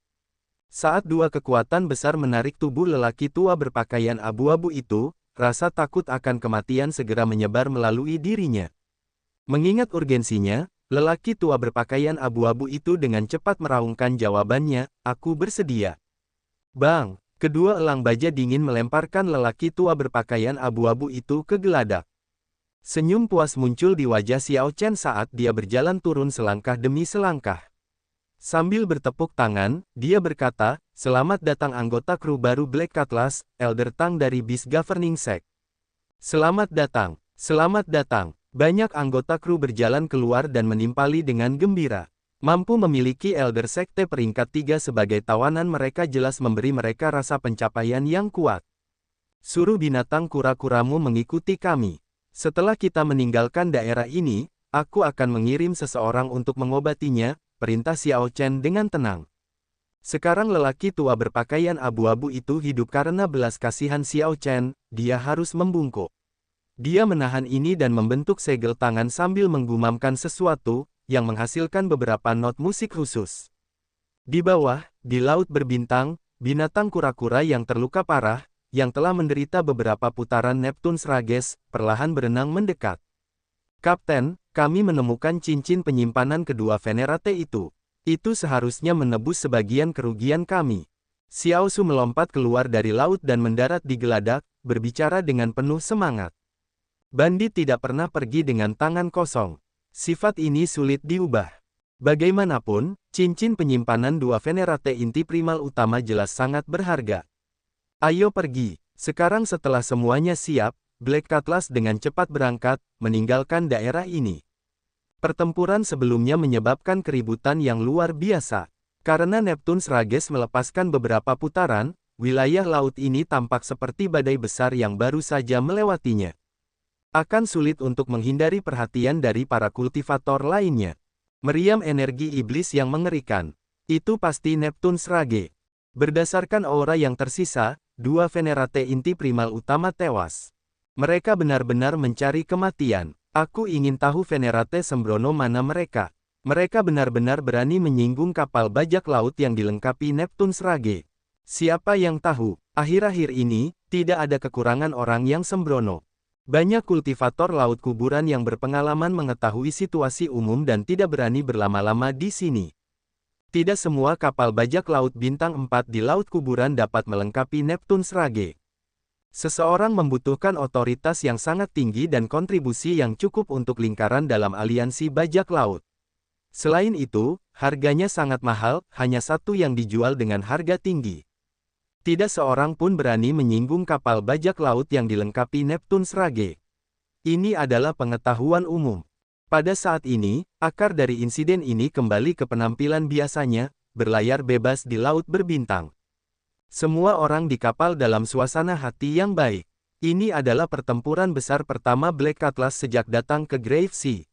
Saat 2 kekuatan besar menarik tubuh lelaki tua berpakaian abu-abu itu, rasa takut akan kematian segera menyebar melalui dirinya. Mengingat urgensinya, lelaki tua berpakaian abu-abu itu dengan cepat meraungkan jawabannya, aku bersedia. Bang! Kedua elang baja dingin melemparkan lelaki tua berpakaian abu-abu itu ke geladak. Senyum puas muncul di wajah Xiao Chen saat dia berjalan turun selangkah demi selangkah. Sambil bertepuk tangan, dia berkata, selamat datang anggota kru baru Black Cutlass, Elder Tang dari Beast Governing Sect. Selamat datang, selamat datang. Banyak anggota kru berjalan keluar dan menimpali dengan gembira. Mampu memiliki Elder Sekte peringkat 3 sebagai tawanan mereka jelas memberi mereka rasa pencapaian yang kuat. Suruh binatang kura-kuramu mengikuti kami. Setelah kita meninggalkan daerah ini, aku akan mengirim seseorang untuk mengobatinya, perintah Xiao Chen dengan tenang. Sekarang lelaki tua berpakaian abu-abu itu hidup karena belas kasihan Xiao Chen, dia harus membungkuk. Dia menahan ini dan membentuk segel tangan sambil menggumamkan sesuatu, yang menghasilkan beberapa not musik khusus. Di bawah, di laut berbintang, binatang kura-kura yang terluka parah, yang telah menderita beberapa putaran Neptun's Rages, perlahan berenang mendekat. Kapten, kami menemukan cincin penyimpanan kedua Venerate itu. Itu seharusnya menebus sebagian kerugian kami. Xiao Su melompat keluar dari laut dan mendarat di geladak, berbicara dengan penuh semangat. Bandit tidak pernah pergi dengan tangan kosong. Sifat ini sulit diubah. Bagaimanapun, cincin penyimpanan dua Venerate inti primal utama jelas sangat berharga. Ayo pergi. Sekarang setelah semuanya siap, Black Cutlass dengan cepat berangkat, meninggalkan daerah ini. Pertempuran sebelumnya menyebabkan keributan yang luar biasa. Karena Neptun's Rages melepaskan beberapa putaran, wilayah laut ini tampak seperti badai besar yang baru saja melewatinya. Akan sulit untuk menghindari perhatian dari para kultivator lainnya. Meriam energi iblis yang mengerikan. Itu pasti Neptun's Rage. Berdasarkan aura yang tersisa, dua Venerate inti primal utama tewas. Mereka benar-benar mencari kematian. Aku ingin tahu Venerate sembrono mana mereka. Mereka benar-benar berani menyinggung kapal bajak laut yang dilengkapi Neptun's Rage. Siapa yang tahu, akhir-akhir ini, tidak ada kekurangan orang yang sembrono. Banyak kultivator laut kuburan yang berpengalaman mengetahui situasi umum dan tidak berani berlama-lama di sini. Tidak semua kapal bajak laut bintang 4 di laut kuburan dapat melengkapi Neptun's Rage. Seseorang membutuhkan otoritas yang sangat tinggi dan kontribusi yang cukup untuk lingkaran dalam aliansi bajak laut. Selain itu, harganya sangat mahal, hanya satu yang dijual dengan harga tinggi. Tidak seorang pun berani menyinggung kapal bajak laut yang dilengkapi Neptun's Rage. Ini adalah pengetahuan umum. Pada saat ini, akar dari insiden ini kembali ke penampilan biasanya, berlayar bebas di laut berbintang. Semua orang di kapal dalam suasana hati yang baik. Ini adalah pertempuran besar pertama Black Cutlass sejak datang ke Grave Sea.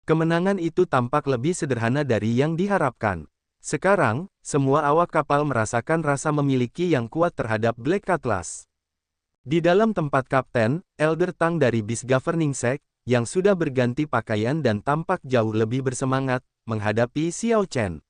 Kemenangan itu tampak lebih sederhana dari yang diharapkan. Sekarang, semua awak kapal merasakan rasa memiliki yang kuat terhadap Black Cutlass. Di dalam tempat kapten, Elder Tang dari Beast Governing Sect, yang sudah berganti pakaian dan tampak jauh lebih bersemangat, menghadapi Xiao Chen.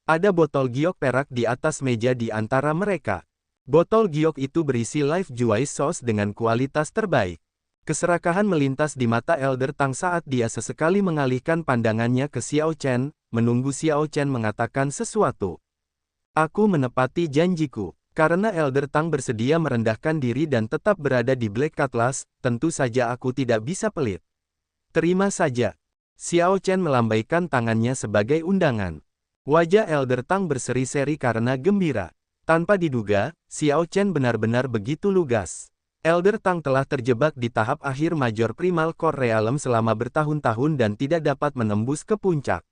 Ada botol giok perak di atas meja di antara mereka. Botol giok itu berisi Life Juice Sauce dengan kualitas terbaik. Keserakahan melintas di mata Elder Tang saat dia sesekali mengalihkan pandangannya ke Xiao Chen, menunggu Xiao Chen mengatakan sesuatu. Aku menepati janjiku. Karena Elder Tang bersedia merendahkan diri dan tetap berada di Black Cutlass, tentu saja aku tidak bisa pelit. Terima saja. Xiao Chen melambaikan tangannya sebagai undangan. Wajah Elder Tang berseri-seri karena gembira. Tanpa diduga, Xiao Chen benar-benar begitu lugas. Elder Tang telah terjebak di tahap akhir Major Primal Core Realm selama bertahun-tahun dan tidak dapat menembus ke puncak.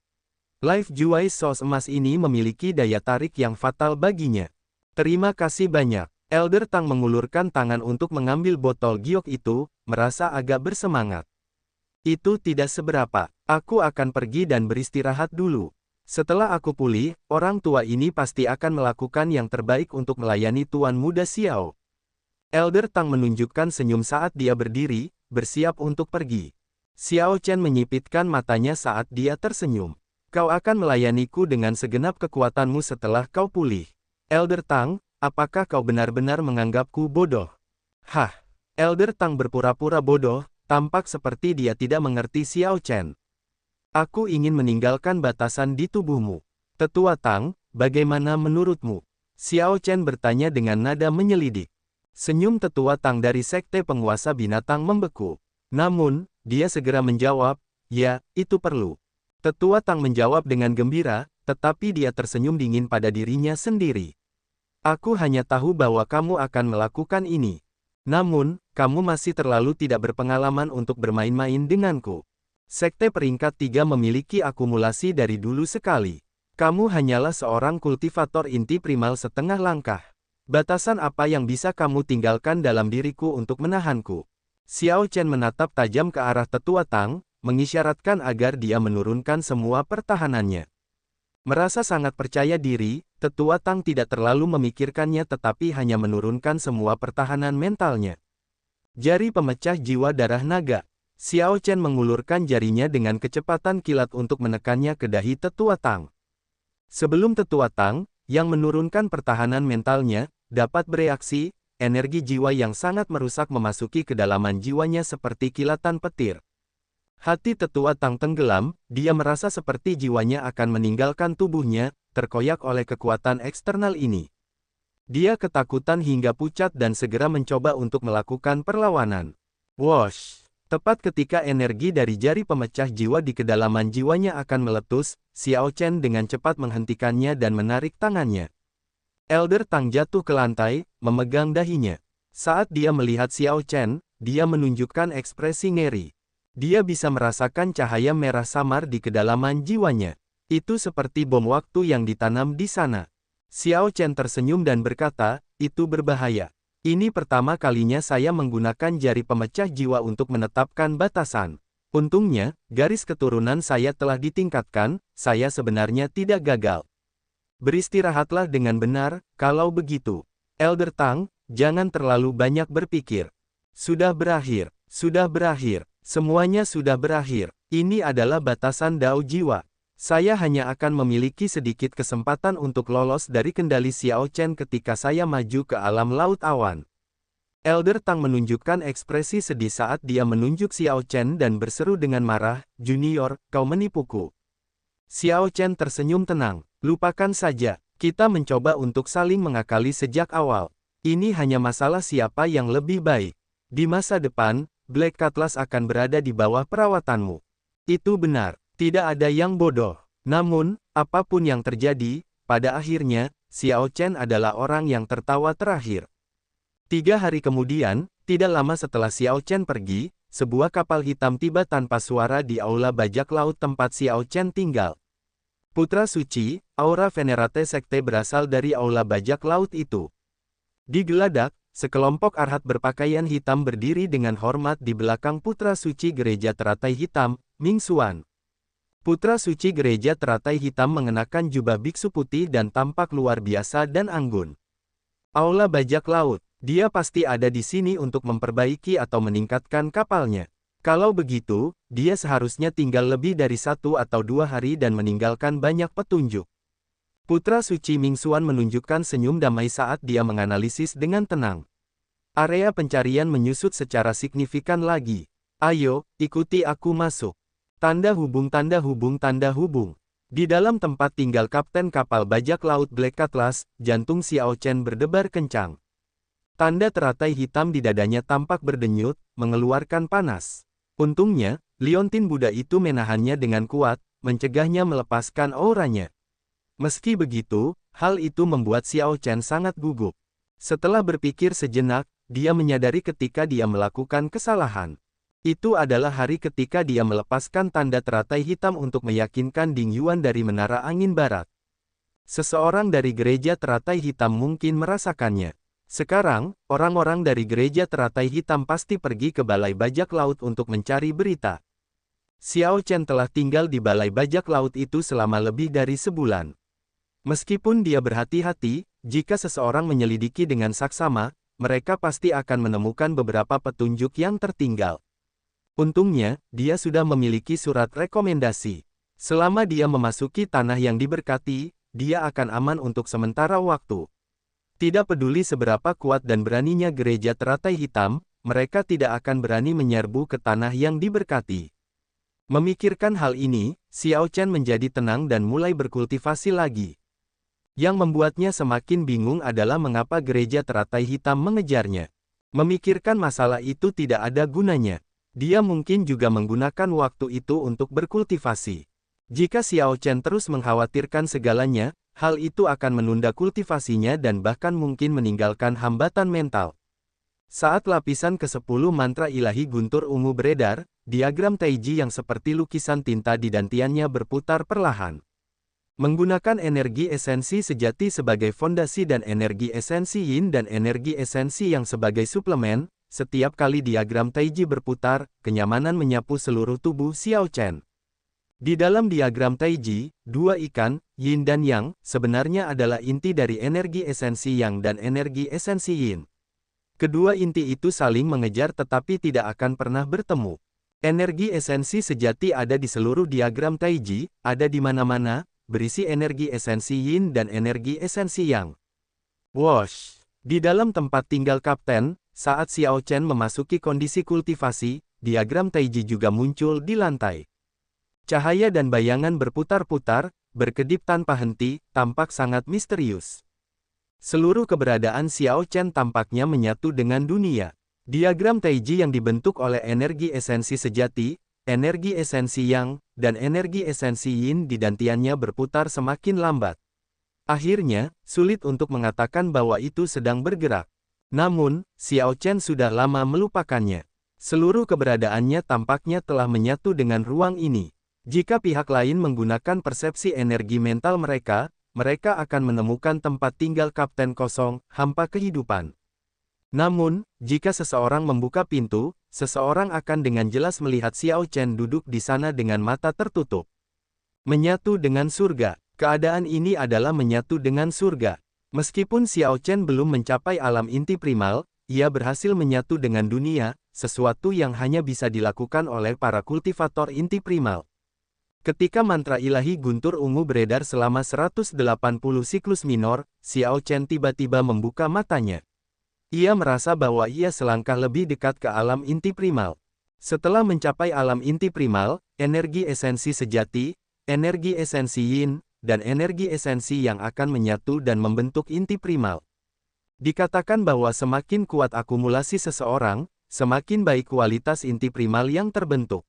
Life Juice Sauce emas ini memiliki daya tarik yang fatal baginya. Terima kasih banyak. Elder Tang mengulurkan tangan untuk mengambil botol giok itu, merasa agak bersemangat. Itu tidak seberapa. Aku akan pergi dan beristirahat dulu. Setelah aku pulih, orang tua ini pasti akan melakukan yang terbaik untuk melayani Tuan Muda Xiao. Elder Tang menunjukkan senyum saat dia berdiri, bersiap untuk pergi. Xiao Chen menyipitkan matanya saat dia tersenyum. Kau akan melayaniku dengan segenap kekuatanmu setelah kau pulih. Elder Tang, apakah kau benar-benar menganggapku bodoh? Hah? Elder Tang berpura-pura bodoh, tampak seperti dia tidak mengerti Xiao Chen. Aku ingin meninggalkan batasan di tubuhmu. Tetua Tang, bagaimana menurutmu? Xiao Chen bertanya dengan nada menyelidik. Senyum Tetua Tang dari Sekte Penguasa Binatang membeku. Namun, dia segera menjawab, ya, itu perlu. Tetua Tang menjawab dengan gembira, tetapi dia tersenyum dingin pada dirinya sendiri. Aku hanya tahu bahwa kamu akan melakukan ini. Namun, kamu masih terlalu tidak berpengalaman untuk bermain-main denganku. Sekte peringkat 3 memiliki akumulasi dari dulu sekali. Kamu hanyalah seorang kultivator inti primal setengah langkah. Batasan apa yang bisa kamu tinggalkan dalam diriku untuk menahanku? Xiao Chen menatap tajam ke arah Tetua Tang, mengisyaratkan agar dia menurunkan semua pertahanannya. Merasa sangat percaya diri, Tetua Tang tidak terlalu memikirkannya tetapi hanya menurunkan semua pertahanan mentalnya. Jari pemecah jiwa darah naga. Xiao Chen mengulurkan jarinya dengan kecepatan kilat untuk menekannya ke dahi Tetua Tang. Sebelum Tetua Tang, yang menurunkan pertahanan mentalnya, dapat bereaksi, energi jiwa yang sangat merusak memasuki kedalaman jiwanya seperti kilatan petir. Hati Tetua Tang tenggelam, dia merasa seperti jiwanya akan meninggalkan tubuhnya, terkoyak oleh kekuatan eksternal ini. Dia ketakutan hingga pucat dan segera mencoba untuk melakukan perlawanan. Wosh! Tepat ketika energi dari jari pemecah jiwa di kedalaman jiwanya akan meletus, Xiao Chen dengan cepat menghentikannya dan menarik tangannya. Elder Tang jatuh ke lantai, memegang dahinya. Saat dia melihat Xiao Chen, dia menunjukkan ekspresi ngeri. Dia bisa merasakan cahaya merah samar di kedalaman jiwanya. Itu seperti bom waktu yang ditanam di sana. Xiao Chen tersenyum dan berkata, itu berbahaya. Ini pertama kalinya saya menggunakan jari pemecah jiwa untuk menetapkan batasan. Untungnya, garis keturunan saya telah ditingkatkan, saya sebenarnya tidak gagal. Beristirahatlah dengan benar, kalau begitu. Elder Tang, jangan terlalu banyak berpikir. Sudah berakhir, semuanya sudah berakhir. Ini adalah batasan Dao Jiwa. Saya hanya akan memiliki sedikit kesempatan untuk lolos dari kendali Xiao Chen ketika saya maju ke alam laut awan. Elder Tang menunjukkan ekspresi sedih saat dia menunjuk Xiao Chen dan berseru dengan marah, "Junior, kau menipuku." Xiao Chen tersenyum tenang. Lupakan saja, kita mencoba untuk saling mengakali sejak awal. Ini hanya masalah siapa yang lebih baik. Di masa depan, Black Cutlass akan berada di bawah perawatanmu. Itu benar, tidak ada yang bodoh. Namun, apapun yang terjadi, pada akhirnya, Xiao Chen adalah orang yang tertawa terakhir. 3 hari kemudian, tidak lama setelah Xiao Chen pergi, sebuah kapal hitam tiba tanpa suara di aula bajak laut tempat Xiao Chen tinggal. Putra suci, aura venerate sekte berasal dari aula bajak laut itu. Di geladak, sekelompok arhat berpakaian hitam berdiri dengan hormat di belakang putra suci gereja teratai hitam, Ming Xuan. Putra suci gereja teratai hitam mengenakan jubah biksu putih dan tampak luar biasa dan anggun. Aula bajak laut, dia pasti ada di sini untuk memperbaiki atau meningkatkan kapalnya. Kalau begitu, dia seharusnya tinggal lebih dari 1 atau 2 hari dan meninggalkan banyak petunjuk. Putra suci Ming Xuan menunjukkan senyum damai saat dia menganalisis dengan tenang. Area pencarian menyusut secara signifikan lagi. Ayo, ikuti aku masuk. Tanda hubung tanda hubung tanda hubung. Di dalam tempat tinggal kapten kapal bajak laut Black Cutlass, jantung Xiao Chen berdebar kencang. Tanda teratai hitam di dadanya tampak berdenyut, mengeluarkan panas. Untungnya, liontin Buddha itu menahannya dengan kuat, mencegahnya melepaskan auranya. Meski begitu, hal itu membuat Xiao Chen sangat gugup. Setelah berpikir sejenak, dia menyadari ketika dia melakukan kesalahan. Itu adalah hari ketika dia melepaskan tanda teratai hitam untuk meyakinkan Ding Yuan dari Menara Angin Barat. Seseorang dari gereja teratai hitam mungkin merasakannya. Sekarang, orang-orang dari gereja teratai hitam pasti pergi ke balai bajak laut untuk mencari berita. Xiao Chen telah tinggal di balai bajak laut itu selama lebih dari sebulan. Meskipun dia berhati-hati, jika seseorang menyelidiki dengan saksama, mereka pasti akan menemukan beberapa petunjuk yang tertinggal. Untungnya, dia sudah memiliki surat rekomendasi. Selama dia memasuki tanah yang diberkati, dia akan aman untuk sementara waktu. Tidak peduli seberapa kuat dan beraninya gereja teratai hitam, mereka tidak akan berani menyerbu ke tanah yang diberkati. Memikirkan hal ini, Xiao Chen menjadi tenang dan mulai berkultivasi lagi. Yang membuatnya semakin bingung adalah mengapa gereja teratai hitam mengejarnya. Memikirkan masalah itu tidak ada gunanya. Dia mungkin juga menggunakan waktu itu untuk berkultivasi. Jika Xiao Chen terus mengkhawatirkan segalanya, hal itu akan menunda kultivasinya dan bahkan mungkin meninggalkan hambatan mental. Saat lapisan ke-10 mantra ilahi guntur ungu beredar, diagram Taiji yang seperti lukisan tinta di dantiannya berputar perlahan. Menggunakan energi esensi sejati sebagai fondasi dan energi esensi yin dan energi esensi yang sebagai suplemen, setiap kali diagram Taiji berputar, kenyamanan menyapu seluruh tubuh Xiao Chen. Di dalam diagram Taiji, dua ikan, yin dan yang, sebenarnya adalah inti dari energi esensi yang dan energi esensi yin. Kedua inti itu saling mengejar tetapi tidak akan pernah bertemu. Energi esensi sejati ada di seluruh diagram Taiji, ada di mana-mana, berisi energi esensi yin dan energi esensi yang. Wosh! Di dalam tempat tinggal Kapten, saat Xiao Chen memasuki kondisi kultivasi, diagram Taiji juga muncul di lantai. Cahaya dan bayangan berputar-putar, berkedip tanpa henti, tampak sangat misterius. Seluruh keberadaan Xiao Chen tampaknya menyatu dengan dunia. Diagram Taiji yang dibentuk oleh energi esensi sejati, energi esensi yang, dan energi esensi yin di dantiannya berputar semakin lambat. Akhirnya, sulit untuk mengatakan bahwa itu sedang bergerak. Namun, Xiao Chen sudah lama melupakannya. Seluruh keberadaannya tampaknya telah menyatu dengan ruang ini. Jika pihak lain menggunakan persepsi energi mental mereka, mereka akan menemukan tempat tinggal Kapten kosong, hampa kehidupan. Namun, jika seseorang membuka pintu, seseorang akan dengan jelas melihat Xiao Chen duduk di sana dengan mata tertutup. Menyatu dengan surga. Keadaan ini adalah menyatu dengan surga. Meskipun Xiao Chen belum mencapai alam inti primal, ia berhasil menyatu dengan dunia, sesuatu yang hanya bisa dilakukan oleh para kultivator inti primal. Ketika mantra ilahi guntur ungu beredar selama 180 siklus minor, Xiao Chen tiba-tiba membuka matanya. Ia merasa bahwa ia selangkah lebih dekat ke alam inti primal. Setelah mencapai alam inti primal, energi esensi sejati, energi esensi yin, dan energi esensi yang akan menyatu dan membentuk inti primal. Dikatakan bahwa semakin kuat akumulasi seseorang, semakin baik kualitas inti primal yang terbentuk.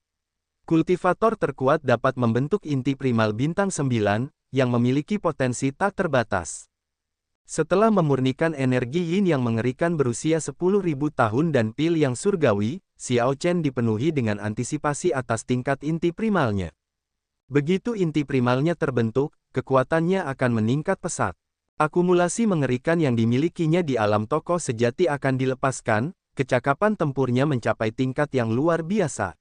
Kultivator terkuat dapat membentuk inti primal bintang 9, yang memiliki potensi tak terbatas. Setelah memurnikan energi yin yang mengerikan berusia 10.000 tahun dan pil yang surgawi, Xiao Chen dipenuhi dengan antisipasi atas tingkat inti primalnya. Begitu inti primalnya terbentuk, kekuatannya akan meningkat pesat. Akumulasi mengerikan yang dimilikinya di alam tokoh sejati akan dilepaskan, kecakapan tempurnya mencapai tingkat yang luar biasa.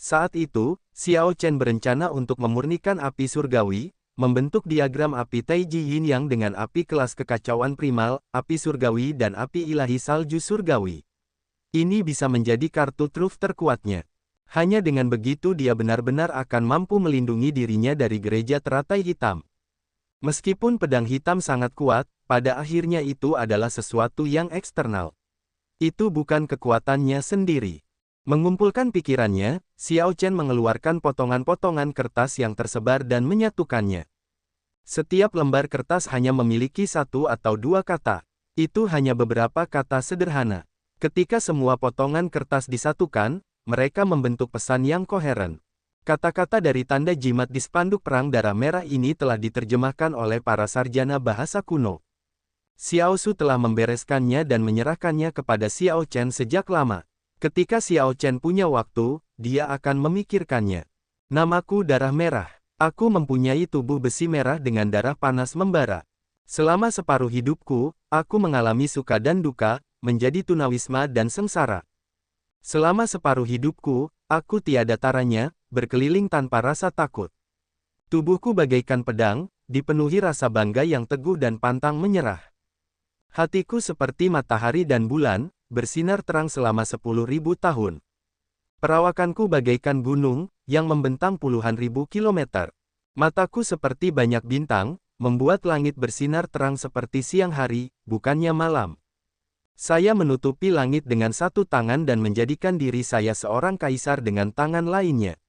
Saat itu, Xiao Chen berencana untuk memurnikan api surgawi, membentuk diagram api Taiji Yin Yang dengan api kelas kekacauan primal, api surgawi dan api ilahi salju surgawi. Ini bisa menjadi kartu truf terkuatnya. Hanya dengan begitu dia benar-benar akan mampu melindungi dirinya dari gereja teratai hitam. Meskipun pedang hitam sangat kuat, pada akhirnya itu adalah sesuatu yang eksternal. Itu bukan kekuatannya sendiri. Mengumpulkan pikirannya, Xiao Chen mengeluarkan potongan-potongan kertas yang tersebar dan menyatukannya. Setiap lembar kertas hanya memiliki satu atau dua kata. Itu hanya beberapa kata sederhana. Ketika semua potongan kertas disatukan, mereka membentuk pesan yang koheren. Kata-kata dari tanda jimat di spanduk perang darah merah ini telah diterjemahkan oleh para sarjana bahasa kuno. Xiao Su telah membereskannya dan menyerahkannya kepada Xiao Chen sejak lama. Ketika Xiao Chen punya waktu, dia akan memikirkannya. Namaku darah merah. Aku mempunyai tubuh besi merah dengan darah panas membara. Selama separuh hidupku, aku mengalami suka dan duka, menjadi tunawisma dan sengsara. Selama separuh hidupku, aku tiada taranya, berkeliling tanpa rasa takut. Tubuhku bagaikan pedang, dipenuhi rasa bangga yang teguh dan pantang menyerah. Hatiku seperti matahari dan bulan, bersinar terang selama 10.000 tahun. Perawakanku bagaikan gunung, yang membentang puluhan ribu kilometer. Mataku seperti banyak bintang, membuat langit bersinar terang seperti siang hari, bukannya malam. Saya menutupi langit dengan satu tangan dan menjadikan diri saya seorang kaisar dengan tangan lainnya.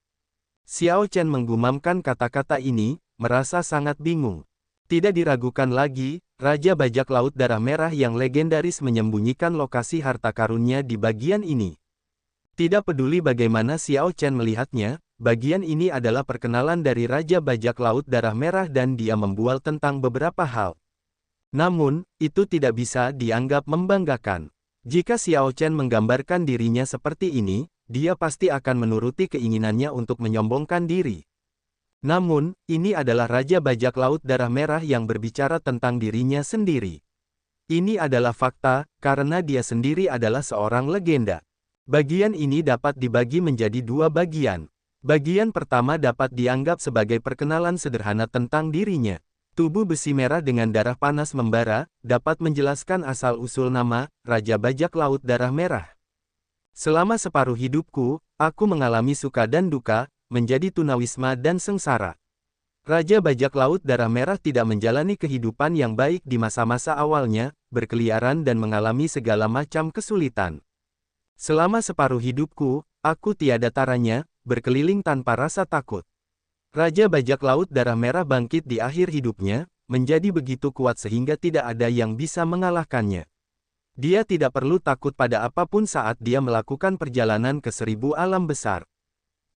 Xiao Chen menggumamkan kata-kata ini, merasa sangat bingung. Tidak diragukan lagi, Raja Bajak Laut Darah Merah yang legendaris menyembunyikan lokasi harta karunnya di bagian ini. Tidak peduli bagaimana Xiao Chen melihatnya, bagian ini adalah perkenalan dari Raja Bajak Laut Darah Merah dan dia membual tentang beberapa hal. Namun, itu tidak bisa dianggap membanggakan. Jika Xiao Chen menggambarkan dirinya seperti ini, dia pasti akan menuruti keinginannya untuk menyombongkan diri. Namun, ini adalah Raja Bajak Laut Darah Merah yang berbicara tentang dirinya sendiri. Ini adalah fakta, karena dia sendiri adalah seorang legenda. Bagian ini dapat dibagi menjadi dua bagian. Bagian pertama dapat dianggap sebagai perkenalan sederhana tentang dirinya. Tubuh besi merah dengan darah panas membara, dapat menjelaskan asal-usul nama, Raja Bajak Laut Darah Merah. Selama separuh hidupku, aku mengalami suka dan duka, menjadi tunawisma dan sengsara. Raja Bajak Laut Darah Merah tidak menjalani kehidupan yang baik di masa-masa awalnya, berkeliaran dan mengalami segala macam kesulitan. Selama separuh hidupku, aku tiada taranya, berkeliling tanpa rasa takut. Raja Bajak Laut Darah Merah bangkit di akhir hidupnya, menjadi begitu kuat sehingga tidak ada yang bisa mengalahkannya. Dia tidak perlu takut pada apapun saat dia melakukan perjalanan ke 1000 alam besar.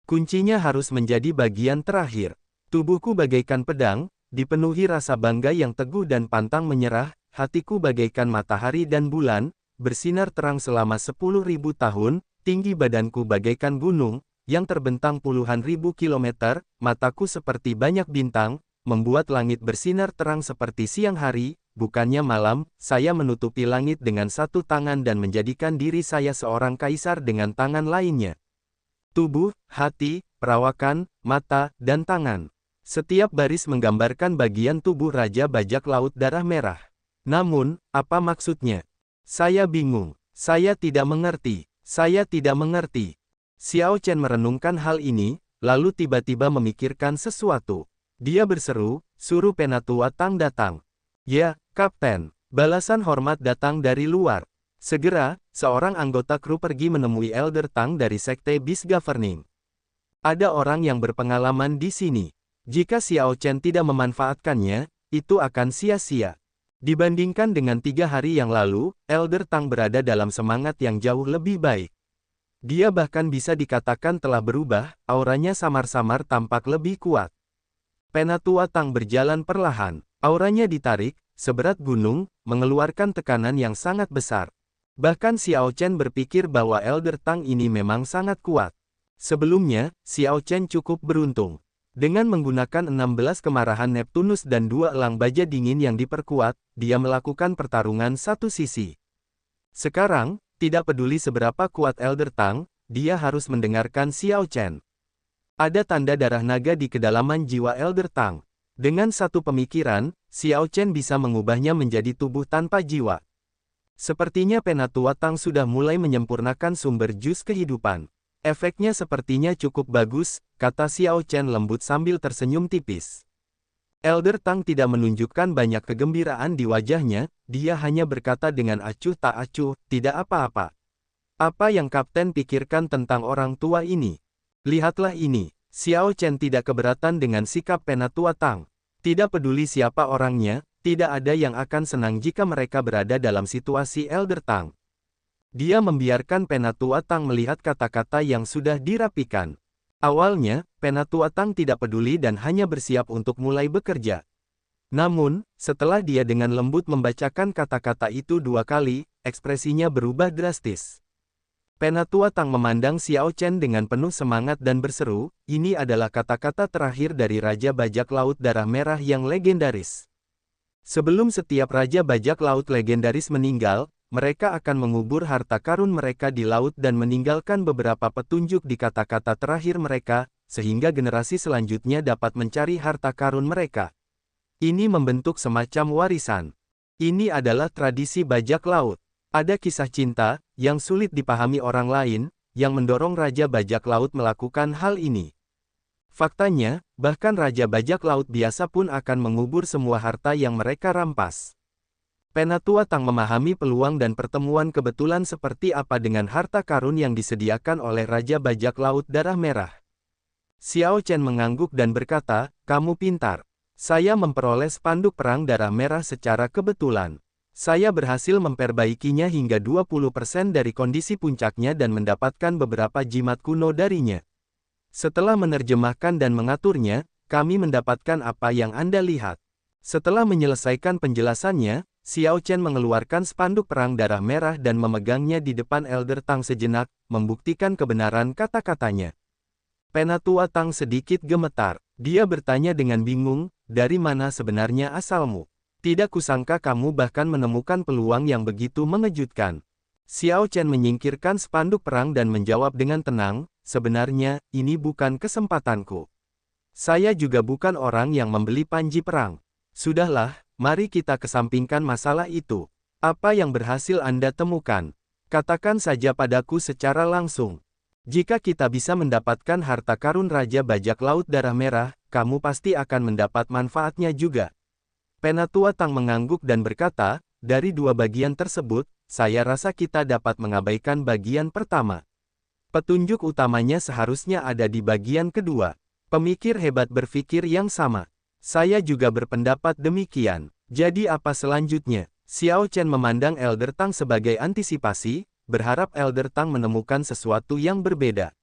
Kuncinya harus menjadi bagian terakhir. Tubuhku bagaikan pedang, dipenuhi rasa bangga yang teguh dan pantang menyerah, hatiku bagaikan matahari dan bulan, bersinar terang selama 10.000 tahun, tinggi badanku bagaikan gunung, yang terbentang puluhan ribu kilometer, mataku seperti banyak bintang, membuat langit bersinar terang seperti siang hari, bukannya malam, saya menutupi langit dengan satu tangan dan menjadikan diri saya seorang kaisar dengan tangan lainnya. Tubuh, hati, perawakan, mata, dan tangan. Setiap baris menggambarkan bagian tubuh Raja Bajak Laut Darah Merah. Namun, apa maksudnya? Saya bingung. Saya tidak mengerti. Saya tidak mengerti. Xiao Chen merenungkan hal ini, lalu tiba-tiba memikirkan sesuatu. Dia berseru, suruh Penatua Tang datang. Ya, Kapten. Balasan hormat datang dari luar. Segera, seorang anggota kru pergi menemui Elder Tang dari Sekte Beast Governing. Ada orang yang berpengalaman di sini. Jika Xiao Chen tidak memanfaatkannya, itu akan sia-sia. Dibandingkan dengan 3 hari yang lalu, Elder Tang berada dalam semangat yang jauh lebih baik. Dia bahkan bisa dikatakan telah berubah, auranya samar-samar tampak lebih kuat. Penatua Tang berjalan perlahan, auranya ditarik, seberat gunung, mengeluarkan tekanan yang sangat besar. Bahkan Xiao Chen berpikir bahwa Elder Tang ini memang sangat kuat. Sebelumnya, Xiao Chen cukup beruntung. Dengan menggunakan 16 kemarahan Neptunus dan 2 elang baja dingin yang diperkuat, dia melakukan pertarungan satu sisi. Sekarang, tidak peduli seberapa kuat Elder Tang, dia harus mendengarkan Xiao Chen. Ada tanda darah naga di kedalaman jiwa Elder Tang. Dengan satu pemikiran, Xiao Chen bisa mengubahnya menjadi tubuh tanpa jiwa. Sepertinya Penatua Tang sudah mulai menyempurnakan sumber jus kehidupan. Efeknya sepertinya cukup bagus, kata Xiao Chen lembut sambil tersenyum tipis. Elder Tang tidak menunjukkan banyak kegembiraan di wajahnya, dia hanya berkata dengan acuh tak acuh, tidak apa-apa. Apa yang Kapten pikirkan tentang orang tua ini? Lihatlah ini. Xiao Chen tidak keberatan dengan sikap Penatua Tang. Tidak peduli siapa orangnya, tidak ada yang akan senang jika mereka berada dalam situasi Elder Tang. Dia membiarkan Penatua Tang melihat kata-kata yang sudah dirapikan. Awalnya, Penatua Tang tidak peduli dan hanya bersiap untuk mulai bekerja. Namun, setelah dia dengan lembut membacakan kata-kata itu 2 kali, ekspresinya berubah drastis. Penatua Tang memandang Xiao Chen dengan penuh semangat dan berseru, ini adalah kata-kata terakhir dari Raja Bajak Laut Darah Merah yang legendaris. Sebelum setiap Raja Bajak Laut legendaris meninggal, mereka akan mengubur harta karun mereka di laut dan meninggalkan beberapa petunjuk di kata-kata terakhir mereka, sehingga generasi selanjutnya dapat mencari harta karun mereka. Ini membentuk semacam warisan. Ini adalah tradisi bajak laut. Ada kisah cinta, yang sulit dipahami orang lain, yang mendorong Raja Bajak Laut melakukan hal ini. Faktanya, bahkan Raja Bajak Laut biasa pun akan mengubur semua harta yang mereka rampas. Penatua Tang memahami peluang dan pertemuan kebetulan seperti apa dengan harta karun yang disediakan oleh Raja Bajak Laut Darah Merah. Xiao Chen mengangguk dan berkata, kamu pintar. Saya memperoleh spanduk perang darah merah secara kebetulan. Saya berhasil memperbaikinya hingga 20% dari kondisi puncaknya dan mendapatkan beberapa jimat kuno darinya. Setelah menerjemahkan dan mengaturnya, kami mendapatkan apa yang Anda lihat. Setelah menyelesaikan penjelasannya, Xiao Chen mengeluarkan spanduk perang darah merah dan memegangnya di depan Elder Tang sejenak, membuktikan kebenaran kata-katanya. Penatua Tang sedikit gemetar. Dia bertanya dengan bingung, dari mana sebenarnya asalmu? Tidak kusangka kamu bahkan menemukan peluang yang begitu mengejutkan. Xiao Chen menyingkirkan spanduk perang dan menjawab dengan tenang, sebenarnya, ini bukan kesempatanku. Saya juga bukan orang yang membeli panji perang. Sudahlah, mari kita kesampingkan masalah itu. Apa yang berhasil Anda temukan? Katakan saja padaku secara langsung. Jika kita bisa mendapatkan harta karun Raja Bajak Laut Darah Merah, kamu pasti akan mendapat manfaatnya juga. Penatua Tang mengangguk dan berkata, dari dua bagian tersebut, saya rasa kita dapat mengabaikan bagian pertama. Petunjuk utamanya seharusnya ada di bagian kedua. Pemikir hebat berpikir yang sama. Saya juga berpendapat demikian. Jadi apa selanjutnya? Xiao Chen memandang Elder Tang sebagai antisipasi, berharap Elder Tang menemukan sesuatu yang berbeda.